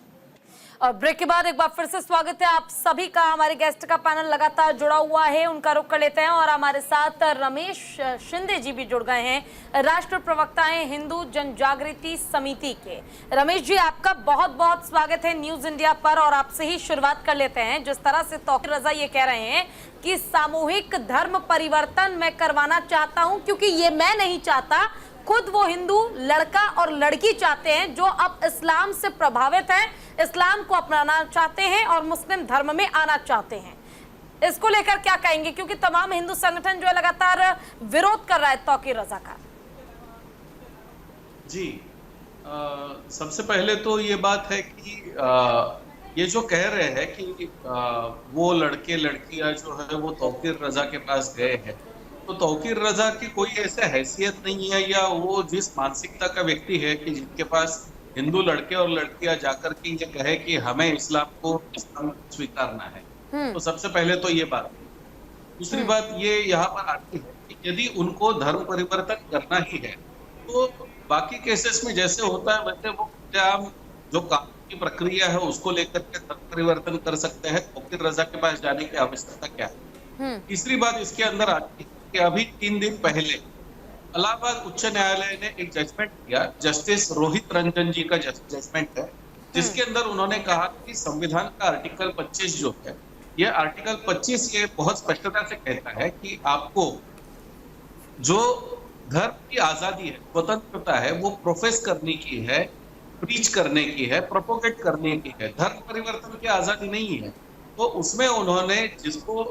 और ब्रेक के बाद एक बार फिर से स्वागत है आप सभी का। हमारे गेस्ट का पैनल लगातार जुड़ा हुआ है, उनका रुख कर लेते हैं। और हमारे साथ रमेश शिंदे जी भी जुड़ गए हैं, राष्ट्र प्रवक्ता हैं हिंदू जनजागृति समिति के। रमेश जी, आपका बहुत बहुत स्वागत है न्यूज इंडिया पर। और आपसे ही शुरुआत कर लेते हैं। जिस तरह से तौकीर रजा ये कह रहे हैं कि सामूहिक धर्म परिवर्तन मैं करवाना चाहता हूं, क्योंकि ये मैं नहीं चाहता, खुद वो हिंदू लड़का और लड़की चाहते हैं जो अब इस्लाम से प्रभावित हैं, इस्लाम को अपनाना चाहते हैं और मुस्लिम धर्म में आना चाहते हैं। इसको लेकर क्या कहेंगे, क्योंकि तमाम हिंदू संगठन जो है लगातार विरोध कर रहा है तौकीर रजा का। जी, सबसे पहले तो ये बात है कि ये जो कह रहे हैं कि वो लड़के लड़कियां जो है वो तौकीर रजा के पास गए हैं, तो तौकीर रजा की कोई ऐसे हैसियत नहीं है, या वो जिस मानसिकता का व्यक्ति है कि जिनके पास हिंदू लड़के और लड़कियां जाकर के ये कहे कि हमें इस्लाम स्वीकारना है। तो सबसे पहले तो ये बात। दूसरी बात ये यहाँ पर आती है कि यदि उनको धर्म परिवर्तन करना ही है तो बाकी केसेस में जैसे होता है वैसे वो जो कानून की प्रक्रिया है उसको लेकर के धर्म परिवर्तन कर सकते हैं। तौकीर रजा के पास जाने की आवश्यकता क्या है। तीसरी बात इसके अंदर आती है कि अभी 3 दिन पहले इलाहाबाद उच्च न्यायालय ने एक जजमेंट दिया, जस्टिस रोहित रंजन जी का जजमेंट है, जिसके अंदर उन्होंने कहा कि संविधान का आर्टिकल 25 जो है, ये आर्टिकल 25 ये बहुत स्पष्टता से कहता है कि आपको जो धर्म की आजादी है, स्वतंत्रता है, वो प्रोफेस करने की है, प्रीच करने की है, प्रोपोगेट करने की है। धर्म परिवर्तन की आजादी नहीं है। तो उसमें उन्होंने जिसको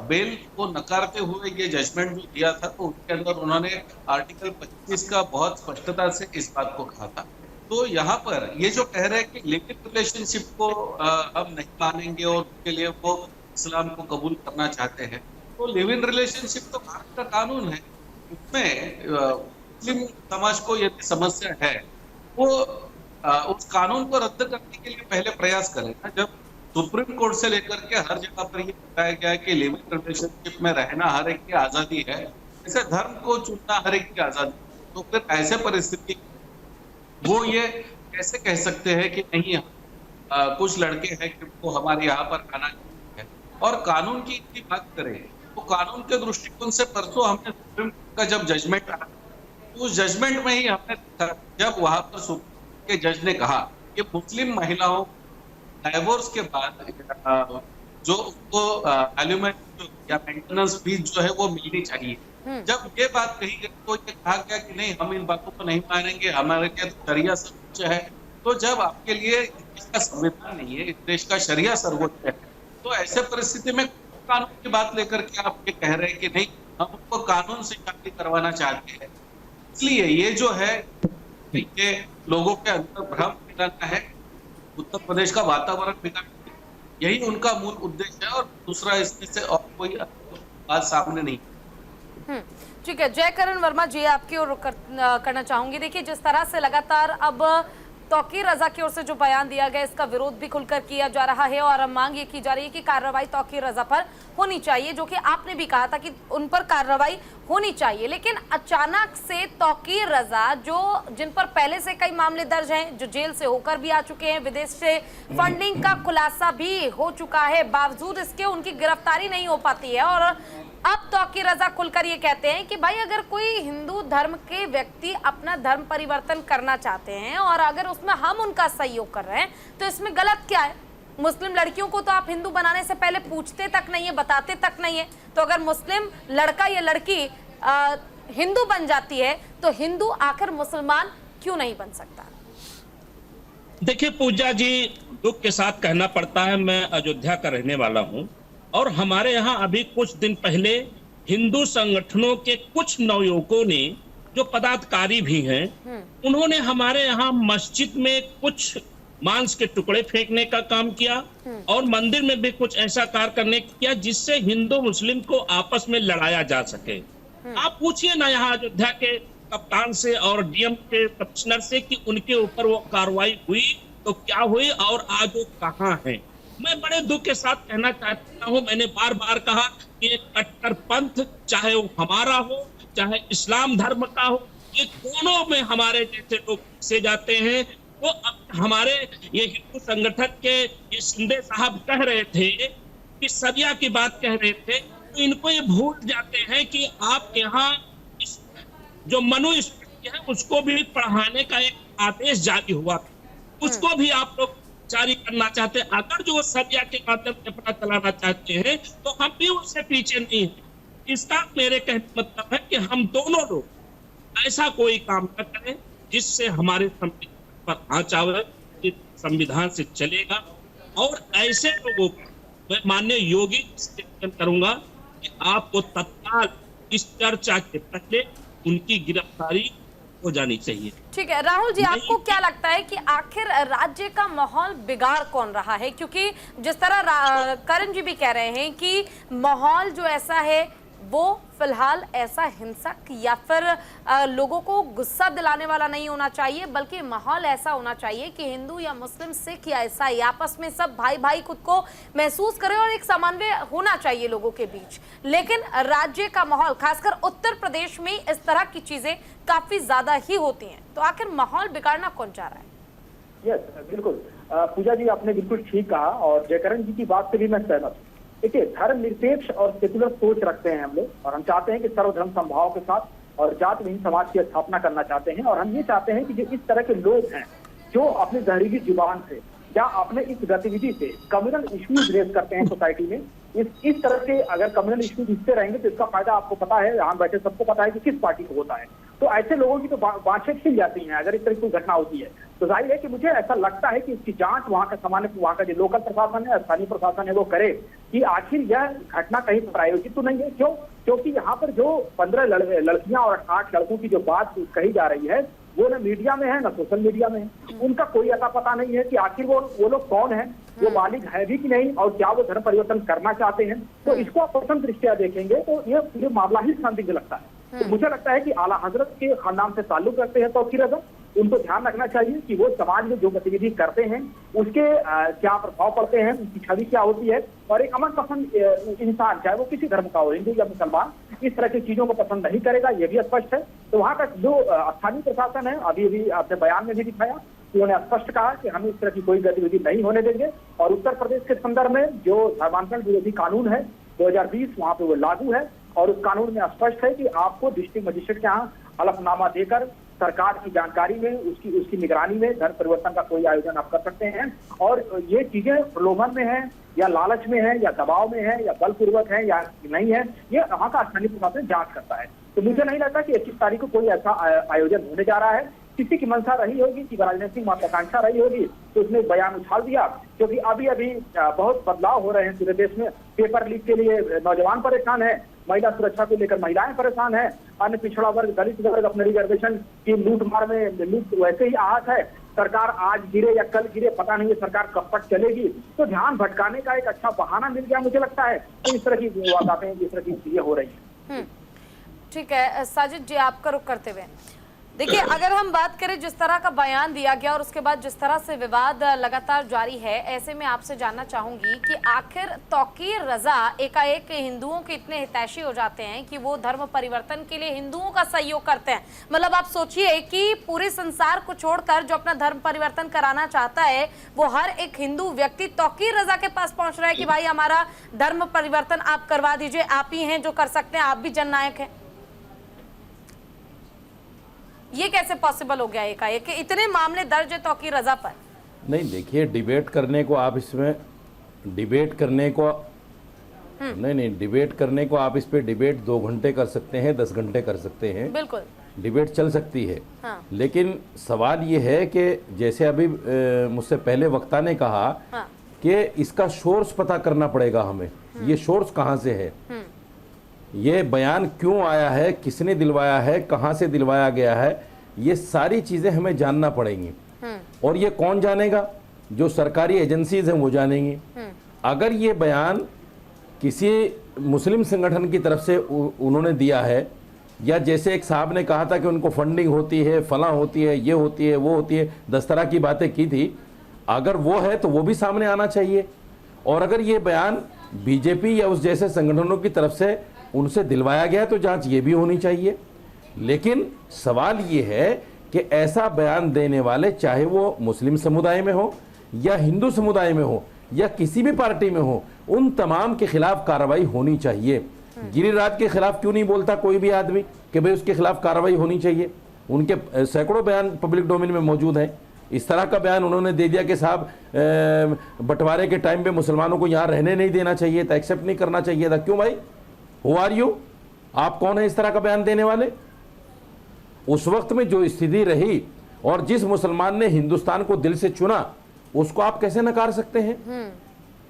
बेल को नकारते हुए ये जजमेंट जो दिया था, तो उसके अंदर उन्होंने आर्टिकल 25 का बहुत स्पष्टता से इस बात को कहा था। तो यहाँ पर ये जो कह रहे हैं कि लिव इन रिलेशनशिप को हम नहीं मानेंगे और उसके लिए वो इस्लाम को कबूल करना चाहते हैं, तो लिव इन रिलेशनशिप तो भारत का कानून है, उसमें मुस्लिम समाज को यदि समस्या है वो उस कानून को रद्द करने के लिए पहले प्रयास करें। जब सुप्रीम कोर्ट से लेकर के हर जगह पर ये बताया गया है कि लिव इन रिलेशनशिप में रहना हर एक की आजादी है, ऐसे धर्म को चुनना हर एक की आजादी, तो फिर ऐसे परिस्थिति वो ये कैसे कह सकते हैं कि नहीं कुछ लड़के हैं कि वो हमारे यहाँ पर आना है। और कानून की बात करें तो कानून के दृष्टिकोण से परसों हमने सुप्रीम कोर्ट का जब जजमेंट आया, उस जजमेंट में ही हमने जब वहां पर सुप्रीम के जज ने कहा कि मुस्लिम महिलाओं डाइवोर्स के बाद जो उनको एलिमेंट या मेंटेनेंस फीस जो है वो मिलनी चाहिए। जब ये बात कही गई तो ये कहा गया कि नहीं, हम इन बातों को नहीं मानेंगे, हमारे लिए तो शरिया सर्वोच्च है। तो जब आपके लिए इसका संविधान नहीं है, इस देश का शरिया सर्वोच्च है, तो ऐसे परिस्थिति में कानून की बात लेकर के आप ये कह रहे हैं कि नहीं, हम उनको कानून से शादी करवाना चाहते हैं। इसलिए ये जो है ये लोगों के अंदर भ्रम फैलाना है, उत्तर प्रदेश का वातावरण बिगाड़ना, यही उनका मूल उद्देश्य है। और दूसरा इसमें से और कोई बात सामने नहीं। ठीक है, जयकरण वर्मा जी आपकी ओर करना चाहूंगी। देखिए, जिस तरह से लगातार अब तौकीर रजा की ओर से जो बयान दिया गया, इसका विरोध भी खुलकर किया जा रहा है और मांग ये की जा रही है कि कार्रवाई तौकीर रजा पर होनी चाहिए, जो कि आपने भी कहा था कि उन पर कार्रवाई होनी चाहिए। लेकिन अचानक से तौकीर रजा, जो जिन पर पहले से कई मामले दर्ज हैं, जो जेल से होकर भी आ चुके हैं, विदेश से फंडिंग का खुलासा भी हो चुका है, बावजूद इसके उनकी गिरफ्तारी नहीं हो पाती है। और अब तौकीर रजा खुलकर ये कहते हैं कि भाई अगर कोई हिंदू धर्म के व्यक्ति अपना धर्म परिवर्तन करना चाहते हैं और अगर उसमें हम उनका सहयोग कर रहे हैं तो इसमें गलत क्या है? मुस्लिम लड़कियों को तो आप हिंदू बनाने से पहले पूछते तक नहीं है, बताते तक नहीं है। तो अगर मुस्लिम लड़का या लड़की हिंदू बन जाती है तो हिंदू आखिर मुसलमान क्यों नहीं बन सकता? देखिए पूजा जी, दुख के साथ कहना पड़ता है, मैं अयोध्या का रहने वाला हूं और हमारे यहाँ अभी कुछ दिन पहले हिंदू संगठनों के कुछ नवयुवकों ने, जो पदाधिकारी भी हैं, उन्होंने हमारे यहाँ मस्जिद में कुछ मांस के टुकड़े फेंकने का काम किया और मंदिर में भी कुछ ऐसा कार्य करने किया जिससे हिंदू मुस्लिम को आपस में लड़ाया जा सके। आप पूछिए ना यहाँ अयोध्या के कप्तान से और डीएम के कमिश्नर से कि उनके ऊपर वो कार्रवाई हुई तो क्या हुई और आज वो कहाँ है। मैं बड़े दुख के साथ कहना चाहता हूँ, मैंने बार बार कहा कि एक कट्टर पंथ, चाहे वो हमारा हो चाहे इस्लाम धर्म का हो, ये दोनों में हमारे जैसे लोग से जाते हैं। वो हमारे ये हिंदू संगठन के ये शिंदे साहब कह रहे थे कि सदिया की बात कह रहे थे, तो इनको ये भूल जाते हैं कि आप यहाँ जो मनुस्मृति है उसको भी पढ़ाने का एक आदेश जारी हुआ, उसको भी आप लोग जारी करना चाहते हैं। अगर जो सदिया के माध्यम से पता चलाना चाहते हैं तो हम भी उससे पीछे नहीं है। इसका मेरे कहने मतलब है कि हम दोनों लोग ऐसा कोई काम न करें जिससे हमारे संविधान पर आंच आवे, संविधान से चलेगा। और ऐसे लोगों को मैं माननीय योगी से करूंगा कि आपको तत्काल इस चर्चा के पहले उनकी गिरफ्तारी हो जानी चाहिए। ठीक है राहुल जी, आपको क्या लगता है कि आखिर राज्य का माहौल बिगाड़ कौन रहा है? क्योंकि जिस तरह करण जी भी कह रहे हैं कि माहौल जो ऐसा है वो फिलहाल ऐसा हिंसक या फिर लोगों को गुस्सा दिलाने वाला नहीं होना चाहिए, बल्कि माहौल ऐसा होना चाहिए कि हिंदू या मुस्लिम, सिख या ईसाई आपस में सब भाई भाई खुद को महसूस करें और एक समन्वय होना चाहिए लोगों के बीच। लेकिन राज्य का माहौल, खासकर उत्तर प्रदेश में इस तरह की चीजें काफी ज्यादा ही होती हैं, तो आखिर माहौल बिगाड़ना कौन चाह रहा है? यस, बिल्कुल पूजा जी, आपने बिल्कुल ठीक कहा और जयकरण जी की बात से भी मैं सहमत हूँ। देखिए, धर्म निरपेक्ष और सेकुलर सोच रखते हैं हम लोग और हम चाहते हैं कि सर्वधर्म समभाव के साथ और जात विहीन समाज की स्थापना करना चाहते हैं। और हम ये चाहते हैं कि जो इस तरह के लोग हैं जो अपनी जहरीली जुबान से या अपने इस गतिविधि से कम्युनल इश्यूज रेज करते हैं सोसाइटी में, इस तरह के अगर कम्युनल इश्यूज इससे रहेंगे तो इसका फायदा आपको पता है, यहाँ बैठे सबको पता है कि किस पार्टी को होता है। तो ऐसे लोगों की तो बाँछें खिल जाती हैं अगर इस तरह की घटना होती है। तो जाहिर है कि मुझे ऐसा लगता है कि इसकी जांच वहाँ का सामान्य, वहाँ का जो लोकल प्रशासन है, स्थानीय प्रशासन है, वो करे कि आखिर यह घटना कहीं प्रायोजित तो नहीं है। क्यों? क्योंकि यहाँ पर जो 15 लड़कियां और 8 लड़कों की जो बात कही जा रही है वो न मीडिया में है न सोशल मीडिया में है। उनका कोई अता पता नहीं है कि आखिर वो लोग कौन है, वो बालिग है भी कि नहीं और क्या वो धर्म परिवर्तन करना चाहते हैं। तो इसको आप प्रथम दृष्टिया देखेंगे तो ये मामला ही संदिग्ध लगता है। तो मुझे लगता है कि आला हजरत के खानदान से ताल्लुक रखते हैं तौकीर रजा, उनको ध्यान रखना चाहिए कि वो समाज में जो गतिविधि करते हैं उसके क्या प्रभाव पड़ते हैं, उनकी छवि क्या होती है। और एक अमन पसंद इंसान, चाहे वो किसी धर्म का हो, हिंदू या मुसलमान, इस तरह की चीजों को पसंद नहीं करेगा, ये भी स्पष्ट है। तो वहाँ का जो स्थानीय प्रशासन है, अभी आपने बयान में भी दिखाया, उन्होंने स्पष्ट कहा कि हम इस तरह की कोई गतिविधि नहीं होने देंगे। और उत्तर प्रदेश के संदर्भ में जो धर्मांतरण विरोधी कानून है 2020, वहाँ पे वो लागू है और उस कानून में स्पष्ट है कि आपको डिस्ट्रिक्ट मजिस्ट्रेट के यहाँ हलफनामा देकर सरकार की जानकारी में उसकी निगरानी में धर्म परिवर्तन का कोई आयोजन आप कर सकते हैं। और ये चीजें प्रलोभन में है या लालच में है या दबाव में है या बलपूर्वक है या नहीं है, ये वहाँ का स्थानीय प्रशासन जांच करता है। तो मुझे नहीं लगता कि 21 तारीख को कोई ऐसा आयोजन होने जा रहा है। किसी की मंशा रही होगी, कि राजनीतिक महत्वाकांक्षा रही होगी तो उसने बयान उछाल दिया, क्योंकि अभी बहुत बदलाव हो रहे हैं पूरे देश में। पेपर लीक के लिए नौजवान परेशान है, महिला सुरक्षा को लेकर महिलाएं परेशान है, अन्य पिछड़ा वर्ग, दलित वर्ग अपने रिजर्वेशन की लूट वैसे ही आहत है। सरकार आज गिरे या कल गिरे पता नहीं है, सरकार कब तक चलेगी। तो ध्यान भटकाने का एक अच्छा बहाना मिल गया मुझे लगता है। तो इस तरह की वारदातें, इस तरह की चीजें हो रही है। ठीक है साजिद जी, आपका रुख करते हुए देखिए, अगर हम बात करें जिस तरह का बयान दिया गया और उसके बाद जिस तरह से विवाद लगातार जारी है, ऐसे में आपसे जानना चाहूंगी कि आखिर तौकीर रजा एकाएक हिंदुओं के इतने हितैषी हो जाते हैं कि वो धर्म परिवर्तन के लिए हिंदुओं का सहयोग करते हैं। मतलब आप सोचिए कि पूरे संसार को छोड़कर जो अपना धर्म परिवर्तन कराना चाहता है वो हर एक हिंदू व्यक्ति तौकीर रजा के पास पहुंच रहा है कि भाई हमारा धर्म परिवर्तन आप करवा दीजिए, आप ही हैं जो कर सकते हैं, आप भी जननायक हैं। ये कैसे पॉसिबल हो गया एकाएक कि इतने मामले दर्ज है तौकीर रजा पर? नहीं, देखिए, डिबेट करने को आप इसमें डिबेट करने को नहीं डिबेट करने को आप इस पे डिबेट 2 घंटे कर सकते हैं, 10 घंटे कर सकते हैं, बिल्कुल डिबेट चल सकती है। हाँ। लेकिन सवाल ये है कि जैसे अभी मुझसे पहले वक्ता ने कहा हाँ। कि इसका सोर्स पता करना पड़ेगा हमें, ये सोर्स कहाँ से है, ये बयान क्यों आया है, किसने दिलवाया है, कहाँ से दिलवाया गया है, ये सारी चीज़ें हमें जानना पड़ेंगी। और ये कौन जानेगा? जो सरकारी एजेंसीज हैं वो जानेंगी। अगर ये बयान किसी मुस्लिम संगठन की तरफ से उन्होंने दिया है, या जैसे एक साहब ने कहा था कि उनको फंडिंग होती है, फलां होती है, ये होती है, वो होती है, 10 तरह की बातें की थी, अगर वो है तो वो भी सामने आना चाहिए। और अगर ये बयान बीजेपी या उस जैसे संगठनों की तरफ से उनसे दिलवाया गया तो जांच ये भी होनी चाहिए। लेकिन सवाल ये है कि ऐसा बयान देने वाले, चाहे वो मुस्लिम समुदाय में हो या हिंदू समुदाय में हो या किसी भी पार्टी में हो, उन तमाम के खिलाफ कार्रवाई होनी चाहिए। गिरिराज के खिलाफ क्यों नहीं बोलता कोई भी आदमी कि भाई उसके खिलाफ कार्रवाई होनी चाहिए? उनके सैकड़ों बयान पब्लिक डोमेन में मौजूद हैं। इस तरह का बयान उन्होंने दे दिया कि साहब बंटवारे के टाइम पे मुसलमानों को यहाँ रहने नहीं देना चाहिए था, एक्सेप्ट नहीं करना चाहिए था। क्यों भाई? Who are you? आप कौन है इस तरह का बयान देने वाले? उस वक्त में जो स्थिति रही और जिस मुसलमान ने हिंदुस्तान को दिल से चुना, उसको आप कैसे नकार सकते हैं?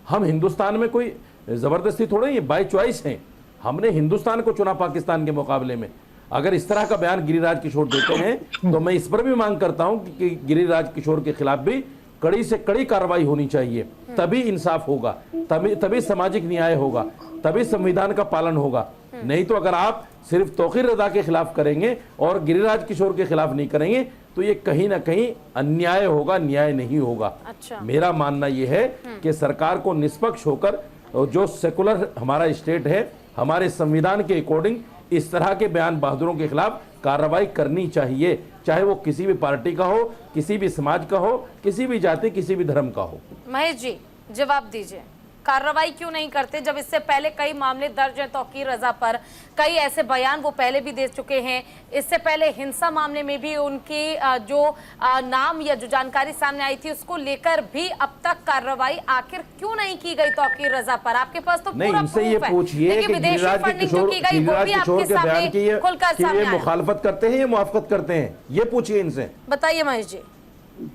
हम हिंदुस्तान में कोई जबरदस्ती थोड़ी है, बाय चॉइस हैं। हमने हिंदुस्तान को चुना पाकिस्तान के मुकाबले में। अगर इस तरह का बयान गिरिराज किशोर देते हैं तो मैं इस पर भी मांग करता हूं कि गिरिराज किशोर के खिलाफ भी कड़ी से कड़ी कार्रवाई होनी चाहिए। तभी इंसाफ होगा, तभी सामाजिक न्याय होगा, तभी संविधान का पालन होगा। नहीं तो अगर आप सिर्फ तौकीर रजा के खिलाफ करेंगे और गिरिराज किशोर के खिलाफ नहीं करेंगे तो ये कहीं ना कहीं अन्याय होगा, न्याय नहीं होगा। अच्छा। मेरा मानना यह है कि सरकार को निष्पक्ष होकर, जो सेकुलर हमारा स्टेट है, हमारे संविधान के अकॉर्डिंग इस तरह के बयान बहादुरों के खिलाफ कार्रवाई करनी चाहिए, चाहे वो किसी भी पार्टी का हो, किसी भी समाज का हो, किसी भी जाति, किसी भी धर्म का हो। महेश जी, जवाब दीजिए, कार्रवाई क्यों नहीं करते जब इससे पहले कई मामले दर्ज हैं तौकीर रजा पर? कई ऐसे बयान वो पहले भी दे चुके हैं। इससे पहले हिंसा मामले में भी उनके जो नाम या जो जानकारी सामने आई थी उसको लेकर भी अब तक कार्रवाई आखिर क्यों नहीं की गई तौकीर रजा पर? आपके पास तो नहीं, पूरा इनसे ये पूछिए कि गिरिराज किशोर के बयान की ये मुखालफत करते हैं या मुआफकत करते हैं, ये पूछिए इनसे। बताइए महेश जी।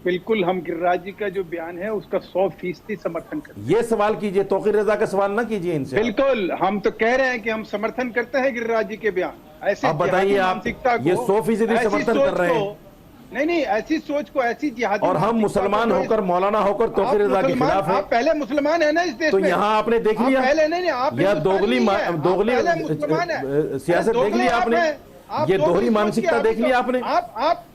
बिल्कुल, हम गिरिराज जी का जो बयान है उसका 100% समर्थन करते हैं। ये सवाल कीजिए, तौकीर रजा का सवाल ना कीजिए इनसे। बिल्कुल, हम तो कह रहे हैं कि हम समर्थन करते हैं गिरिराज जी के बयान। ऐसे अब बताइए, आप ये 100% समर्थन कर रहे हैं? नहीं, ऐसी सोच को, ऐसी जिहादी, और हम मुसलमान होकर, मौलाना होकर तौकीर रजा के खिलाफ हैं। आप पहले मुसलमान है ना इस देश तो में, यहाँ आपने देख लिया पहले नहीं, आप दोगली सियासत देख लिया आपने, ये दोहरी मानसिकता देख लिया आपने।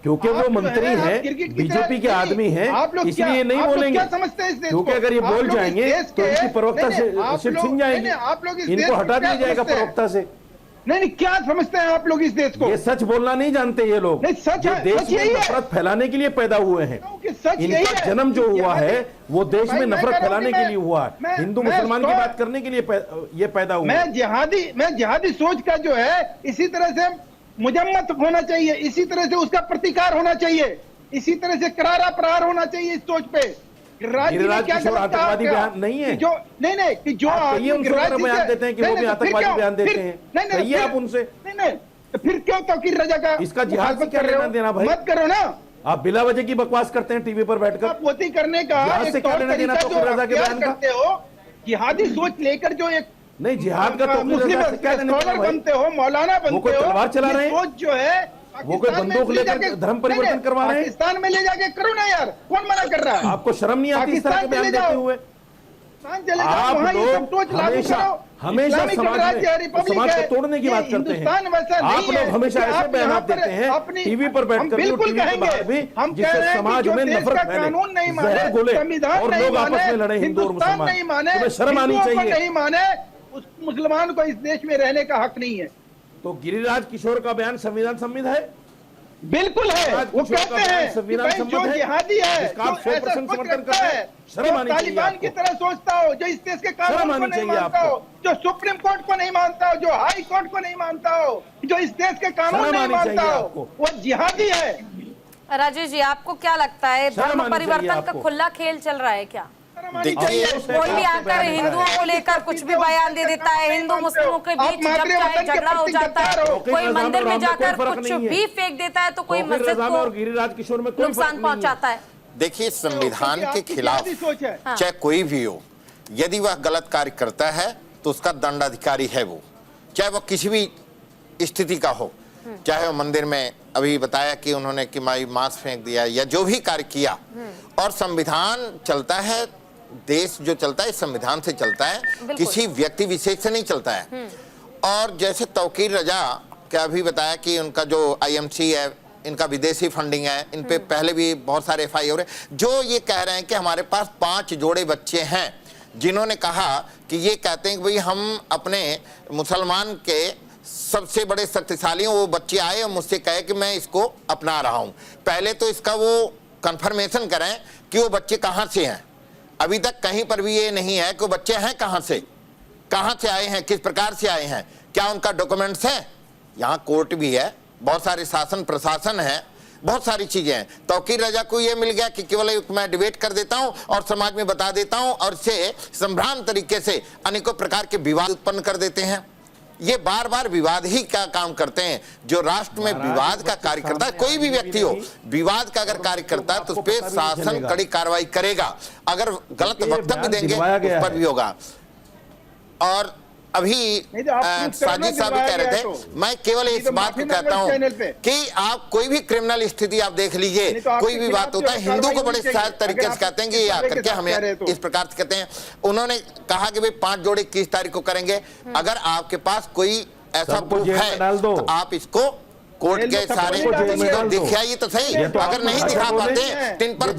क्योंकि वो मंत्री हैं, बीजेपी के आदमी हैं, इसलिए नहीं बोलेंगे। क्योंकि अगर ये बोल जाएंगे तो इनकी प्रवक्ता से छिन जाएंगे, इनको हटा दिया जाएगा प्रवक्ता से। नहीं, क्या समझते हैं आप लोग इस देश को? ये सच बोलना नहीं जानते ये लोग। नहीं, सच है, देश में नफरत फैलाने के लिए पैदा हुए हैं। इनका जन्म जो हुआ है वो देश में नफरत फैलाने के लिए हुआ है, हिंदू मुसलमान की बात करने के लिए ये पैदा हुआ। मैं जिहादी सोच का जो है इसी तरह से मुजम्मत होना चाहिए, इसी तरह से उसका प्रतिकार होना चाहिए, इसी तरह से करारा प्रहार होना चाहिए इस सोच पे। गिरिराज किशोर आतंकवादी बयान नहीं है। जो नहीं कि जो बयान देते हैं कि वो भी आतंकवादी बयान देते हैं, कहिए आप उनसे। नहीं, तो फिर क्यों तौकीर रजा का इसका जिहाद से क्या लेना देना भाई? मत करो ना, आप बिला वजह की बकवास करते हैं टीवी पर बैठकर। आप वोती करने का से क्या लेना देना तौकीर रजा के बयान करते हो? जिहादी सोच लेकर जो एक नहीं, जिहाद का तौकीर रजा से क्या लेना देना भाई? बनते हो, मौलाना बनते हो, वो कोई तलवार चला रहे हैं? सोच जो है वो कोई बंदूक लेकर धर्म परिवर्तन करवा रहे हैं? पाकिस्तान में ले जाके करो ना यार, कौन मना कर रहा है? आपको शर्म नहीं आती इस तरह के बयान देते हुए? आप लोग हमेशा हमेशा इस्लामिक समाज गणराज्य है, में रिपब्लिक समाज है। को तोड़ने की ये बात करते हिंदुस्तान हैं। वैसा नहीं आप लोग है हमेशा कि ऐसे आप बयान यहाँ देते पर हैं अपनी- टीवी पर बैठ हम कर बिल्कुल टीवी के कहेंगे, बाहर भी, हम कह जिससे रहे हैं कि समाज जो में देश नफरत का फैले, कानून नहीं माने, जहर घोले संविधान और नहीं लोग आपस माने, में लड़े, हिंदू और हिंदुस्तान मुसलमान। नहीं माने, तुम्हें शर्म आनी हिंदुओं को चाहिए। नहीं माने, उस मुसलमान को इस देश में रहने का हक नहीं है। तो गिरिराज किशोर का बयान संविधान सम्मत है? बिल्कुल है। वो कहते हैं कि भाई जो जिहादी है, जिसका जो आप 100% ऐसा सोच समर्थन रखता करते है, हैं, जो शर्म आनी चाहिए तालिबान की आपको। तरह सोचता हो, जो इस देश के कानून शर्म को आनी नहीं चाहिए मानता आपको। हो, जो सुप्रीम कोर्ट को नहीं मानता हो, जो हाई कोर्ट को नहीं मानता हो, जो इस देश के कानून शर्म नहीं आनी मानता चाहिए हो, आपको। वो जिहादी है। राजेश जी, आपको क्या लगता है शर्म धर्म आनी चाहिए परिवर्तन का आपको। खुला खेल चल रहा है क्या? देखिए कोई भी आकर हिंदुओं को लेकर कुछ भी बयान दे देता है, हिंदू मुस्लिमों के बीच जब चाहे झगड़ा हो जाता है, कोई मंदिर में जाकर कुछ भी फेंक देता है तो कोई मस्जिद और गिरिराज किशोर में को कोई नुकसान पहुंचाता है। देखिए, संविधान के खिलाफ सोच है। चाहे कोई भी हो, यदि वह गलत कार्य करता है तो उसका दंडाधिकारी है वो, चाहे वह किसी भी स्थिति का हो, चाहे वो मंदिर में अभी बताया कि उन्होंने कि मांस फेंक दिया या जो भी कार्य किया। और संविधान चलता है, देश जो चलता है संविधान से चलता है, किसी व्यक्ति विशेष से नहीं चलता है। और जैसे तौकीर रजा का अभी बताया कि उनका जो IMC है, इनका विदेशी फंडिंग है, इन पे पहले भी बहुत सारे FIR हो रहे, जो ये कह रहे हैं कि हमारे पास 5 जोड़े बच्चे हैं, जिन्होंने कहा कि ये कहते हैं कि भाई हम अपने मुसलमान के सबसे बड़े शक्तिशाली हैं, वो बच्चे आए और मुझसे कहे कि मैं इसको अपना रहा हूं। पहले तो इसका वो कंफर्मेशन करें कि वो बच्चे कहां से हैं। अभी तक कहीं पर भी ये नहीं है कि वो बच्चे हैं कहां से आए हैं, किस प्रकार से आए हैं, क्या उनका डॉक्यूमेंट्स है। यहाँ कोर्ट भी है, बहुत सारे शासन प्रशासन है, बहुत सारी चीजें हैं। तौकीर रजा को ये मिल गया कि केवल मैं डिबेट कर देता हूं और समाज में बता देता हूं और इससे संभ्रांत तरीके से अनेकों प्रकार के विवाद उत्पन्न कर देते हैं। ये बार बार विवाद ही का काम करते हैं। जो राष्ट्र में विवाद का कार्य करता है, कोई भी व्यक्ति हो, विवाद का अगर कार्य करता है तो उस पर शासन कड़ी कार्रवाई करेगा। अगर गलत वक्तव्य देंगे उस पर भी होगा। और अभी साजिद साहब भी कह रहे थे, मैं केवल इस बात को कहता हूं कि आप कोई भी क्रिमिनल स्थिति आप देख लीजिए, कोई भी बात होता है, हिंदू को बड़े सहज तरीके से कहते हैं कि ये आकर के हमें इस प्रकार से कहते हैं। उन्होंने कहा कि भाई 5 जोड़े 21 तारीख को करेंगे। अगर आपके पास कोई ऐसा प्रूफ है तो आप इसको कोर्ट के सारे दिखाइए तो सही। अगर नहीं दिखा पाते तो इन पर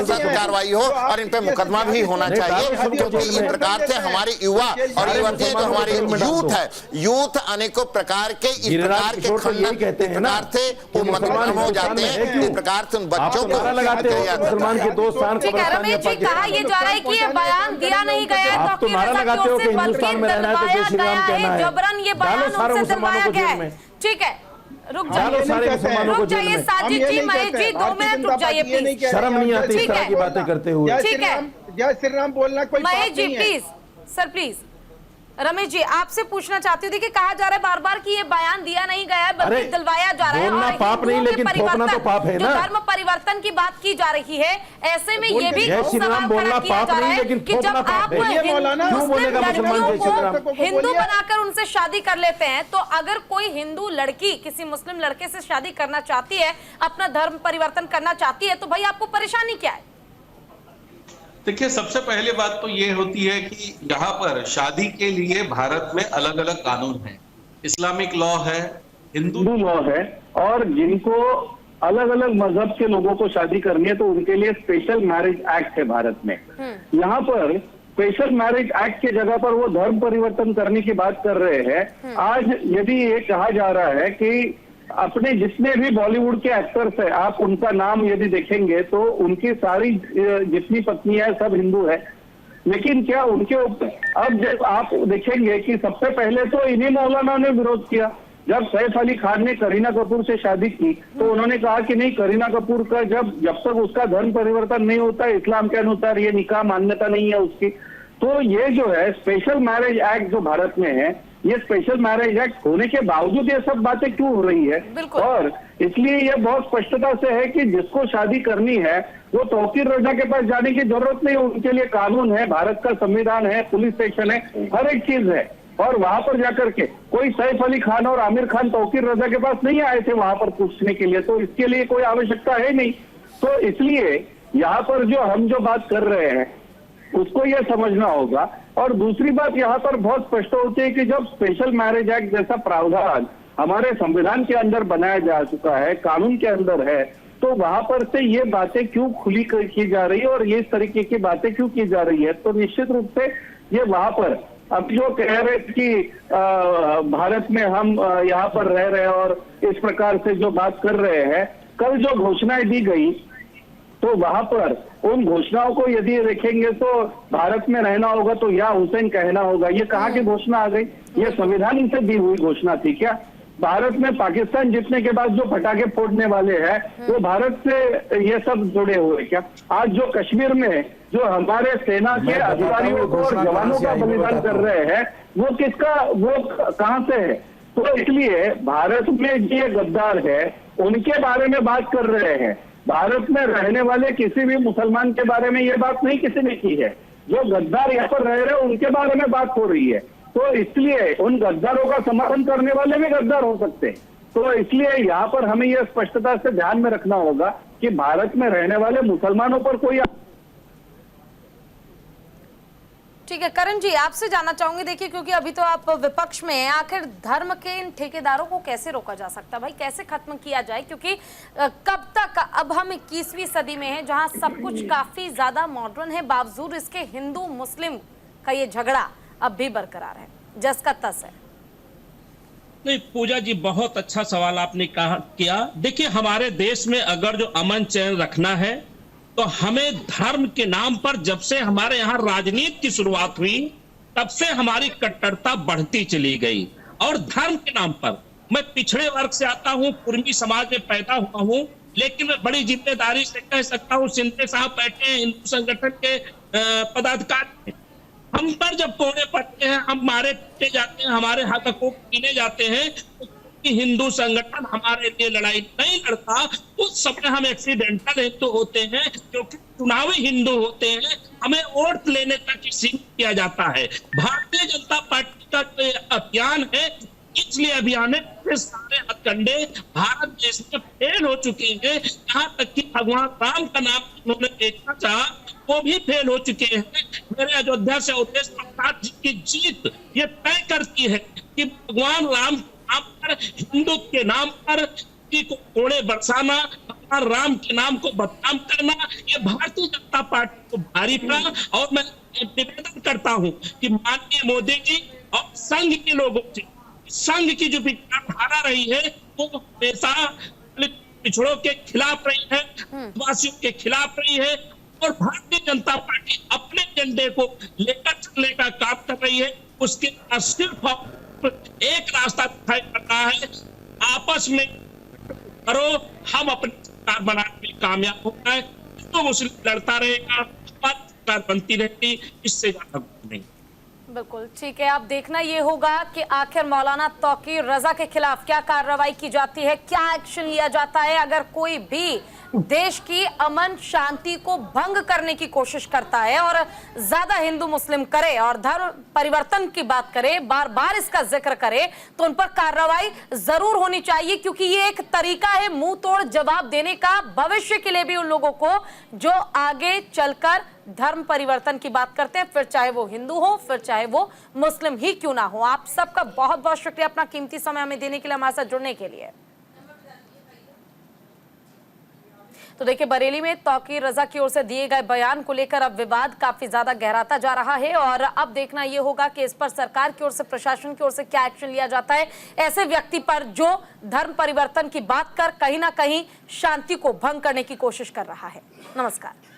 सख्त कार्रवाई हो और इन पे मुकदमा भी होना चाहिए, क्योंकि इस प्रकार से हमारे युवा और युवतियां जो हमारी यूथ है, यूथ अनेकों प्रकार के इस प्रकार के प्रकार से वो मतभेद हो जाते हैं। इस प्रकार से उन बच्चों को मुसलमान के दोस्त ठीक है रमेश जी, कहा ये जा रहा है कि ये बयान दिया नहीं गया है, तौकीर रजा की ओर से बल्कि दिलवाया गया है, जबरन ये बयान उनसे दिलवाया गया है। ठीक है, रुक जाइए साजिद जी, महेश जी, 2 मिनट रुक जाइए प्लीज। शर्म नहीं आती इस तरह की बातें करते हुए। ठीक है, जय श्री राम बोलना कोई बात महेश जी नहीं है। Please, sir please. Ramesh ji, आपसे पूछना चाहती हूँ, देखिए कहा जा रहा है बार बार कि ये बयान दिया नहीं गया है बल्कि दिलवाया जा रहा है। बोलना और पाप नहीं, लेकिन थोपना तो पाप है जो ना। धर्म परिवर्तन की बात की जा रही है, ऐसे में ये भी जय श्री राम सवाल बोलना खड़ा किया पाप जा रहा नहीं, है लेकिन कि जब थोपना आप पाप है। क्यों बोलेगा मुसलमान जय श्री राम? हिंदू बनाकर उनसे शादी कर लेते हैं, तो अगर कोई हिंदू लड़की किसी मुस्लिम लड़के से शादी करना चाहती है, अपना धर्म परिवर्तन करना चाहती है, तो भाई आपको परेशानी क्या है? देखिए, सबसे पहले बात तो ये होती है कि यहाँ पर शादी के लिए भारत में अलग अलग कानून हैं। इस्लामिक लॉ है, हिंदू लॉ है, और जिनको अलग अलग मजहब के लोगों को शादी करनी है तो उनके लिए स्पेशल मैरिज एक्ट है भारत में। यहाँ पर स्पेशल मैरिज एक्ट की जगह पर वो धर्म परिवर्तन करने की बात कर रहे हैं। आज यदि ये कहा जा रहा है कि अपने जितने भी बॉलीवुड के एक्टर्स हैं, आप उनका नाम यदि देखेंगे तो उनकी सारी जितनी पत्नियां हैं सब हिंदू है, लेकिन क्या उनके ऊपर अब जब आप देखेंगे कि सबसे पहले तो इन्हीं मौलाना ने विरोध किया। जब सैफ अली खान ने करीना कपूर से शादी की तो उन्होंने कहा कि नहीं, करीना कपूर का जब तक उसका धर्म परिवर्तन नहीं होता, इस्लाम के अनुसार ये निकाह मान्यता नहीं है उसकी। तो ये जो है स्पेशल मैरिज एक्ट जो भारत में है, ये स्पेशल मैरिज एक्ट होने के बावजूद ये सब बातें क्यों हो रही है? और इसलिए ये बहुत स्पष्टता से है कि जिसको शादी करनी है वो तौकीर रजा के पास जाने की जरूरत नहीं, उनके लिए कानून है, भारत का संविधान है, पुलिस स्टेशन है, हर एक चीज है। और वहां पर जाकर के कोई सैफ अली खान और आमिर खान तौकीर रजा के पास नहीं आए थे वहां पर पूछने के लिए, तो इसके लिए कोई आवश्यकता है नहीं। तो इसलिए यहाँ पर जो हम जो बात कर रहे हैं उसको ये समझना होगा और दूसरी बात यहाँ पर बहुत स्पष्ट होती है कि जब स्पेशल मैरिज एक्ट जैसा प्रावधान हमारे संविधान के अंदर बनाया जा चुका है, कानून के अंदर है, तो वहां पर से ये बातें क्यों खुली की जा रही है और ये इस तरीके की बातें क्यों की जा रही है? तो निश्चित रूप से ये वहां पर अब जो कह रहे कि भारत में हम यहाँ पर रह रहे हैं और इस प्रकार से जो बात कर रहे हैं, कल जो घोषणाएं दी गई तो वहां पर उन घोषणाओं को यदि देखेंगे तो भारत में रहना होगा तो या हुसैन कहना होगा। ये कहाँ की घोषणा आ गई? ये संविधान से दी हुई घोषणा थी क्या? भारत में पाकिस्तान जीतने के बाद जो पटाखे फोड़ने वाले हैं वो भारत से ये सब जुड़े हुए क्या? आज जो कश्मीर में जो हमारे सेना के अधिकारियों को और जवानों का बलिदान कर रहे हैं वो किसका, वो कहां से है? तो इसलिए भारत में ये गद्दार है उनके बारे में बात कर रहे हैं। भारत में रहने वाले किसी भी मुसलमान के बारे में ये बात नहीं किसी ने की है। जो गद्दार यहाँ पर रह रहे हैं उनके बारे में बात हो रही है। तो इसलिए उन गद्दारों का समर्थन करने वाले भी गद्दार हो सकते हैं। तो इसलिए यहाँ पर हमें यह स्पष्टता से ध्यान में रखना होगा कि भारत में रहने वाले मुसलमानों पर कोई। ठीक है करण जी, आपसे जानना चाहूंगी, देखिए क्योंकि अभी तो आप विपक्ष में हैं, आखिर धर्म के इन ठेकेदारों को कैसे रोका जा सकता है भाई, कैसे खत्म किया जाए? क्योंकि कब तक, अब हम 21वीं सदी में हैं जहां सब कुछ काफी ज्यादा मॉडर्न है, बावजूद इसके हिंदू मुस्लिम का ये झगड़ा अब भी बरकरार है, जस का तस है। नहीं पूजा जी, बहुत अच्छा सवाल आपने किया। देखिए हमारे देश में अगर जो अमन चैन रखना है तो हमें धर्म के नाम पर, जब से हमारे यहाँ राजनीति की शुरुआत हुई तब से हमारी कट्टरता बढ़ती चली गई। और धर्म के नाम पर, मैं पिछड़े वर्ग से आता हूँ, कुर्मी समाज में पैदा हुआ हूँ, लेकिन मैं बड़ी जिम्मेदारी से कह सकता हूँ, सिंधे साहब बैठे हैं हिंदू संगठन के पदाधिकारी, हम पर जब कोड़े पड़ते हैं, हम मारे पीटे जाते हैं, हमारे हकों छीने जाते हैं, कि हिंदू संगठन हमारे लिए लड़ाई नहीं लड़ता। उस समय हम एक्सीडेंटल हिंदू होते हैं क्योंकि चुनावी हिंदू होते हैं, हमें वोट लेने तक ही सीमित किया जाता है। भारतीय जनता पार्टी का जो अभियान है, इसलिए अभियान में सारे हथकंडे भारत देश में फेल हो चुके हैं। यहाँ तक कि भगवान राम का नाम उन्होंने देखना चाहा वो भी फेल हो चुके हैं। मेरे अयोध्या से अवधेश प्रसाद जी की जीत ये तय करती है कि भगवान राम पर, हिंदू के नाम पर को कोड़े बरसाना, भगवान राम के नाम को बदनाम करना, ये भारतीय जनता पार्टी को भारी पड़ा। और मैं निवेदन करता हूँ कि माननीय मोदी जी और संघ के लोगों से, संघ की जो विचारधारा रही है वो हमेशा पिछड़ों के खिलाफ रही है, वासियों के खिलाफ रही है, और भारतीय जनता पार्टी अपने एजेंडे को लेकर चलने का काम कर रही है। उसके सिर्फ एक रास्ता दिखाई पड़ रहा है, आपस में करो, हम अपनी सरकार बनाने में कामयाब हो गए तो मुस्लिम लड़ता रहेगा, हमारी सरकार बनती रहेगी, इससे ज्यादा नहीं। बिल्कुल ठीक है, अब देखना ये होगा कि आखिर मौलाना तौकीर रजा के खिलाफ क्या कार्रवाई की जाती है, क्या एक्शन लिया जाता है। अगर कोई भी देश की अमन शांति को भंग करने की कोशिश करता है और ज्यादा हिंदू मुस्लिम करे और धर्म परिवर्तन की बात करे, बार बार इसका जिक्र करे, तो उन पर कार्रवाई जरूर होनी चाहिए, क्योंकि ये एक तरीका है मुंह तोड़ जवाब देने का भविष्य के लिए भी उन लोगों को जो आगे चलकर धर्म परिवर्तन की बात करते हैं, फिर चाहे वो हिंदू हो, फिर चाहे वो मुस्लिम ही क्यों ना हो। आप सबका बहुत बहुत शुक्रिया अपना कीमती समय हमें देने के लिए, हमारे साथ जुड़ने के लिए। तो देखिए बरेली में तौकीर रजा की ओर से दिए गए बयान को लेकर अब विवाद काफी ज्यादा गहराता जा रहा है, और अब देखना यह होगा कि इस पर सरकार की ओर से, प्रशासन की ओर से क्या एक्शन लिया जाता है ऐसे व्यक्ति पर जो धर्म परिवर्तन की बात कर कहीं ना कहीं शांति को भंग करने की कोशिश कर रहा है। नमस्कार।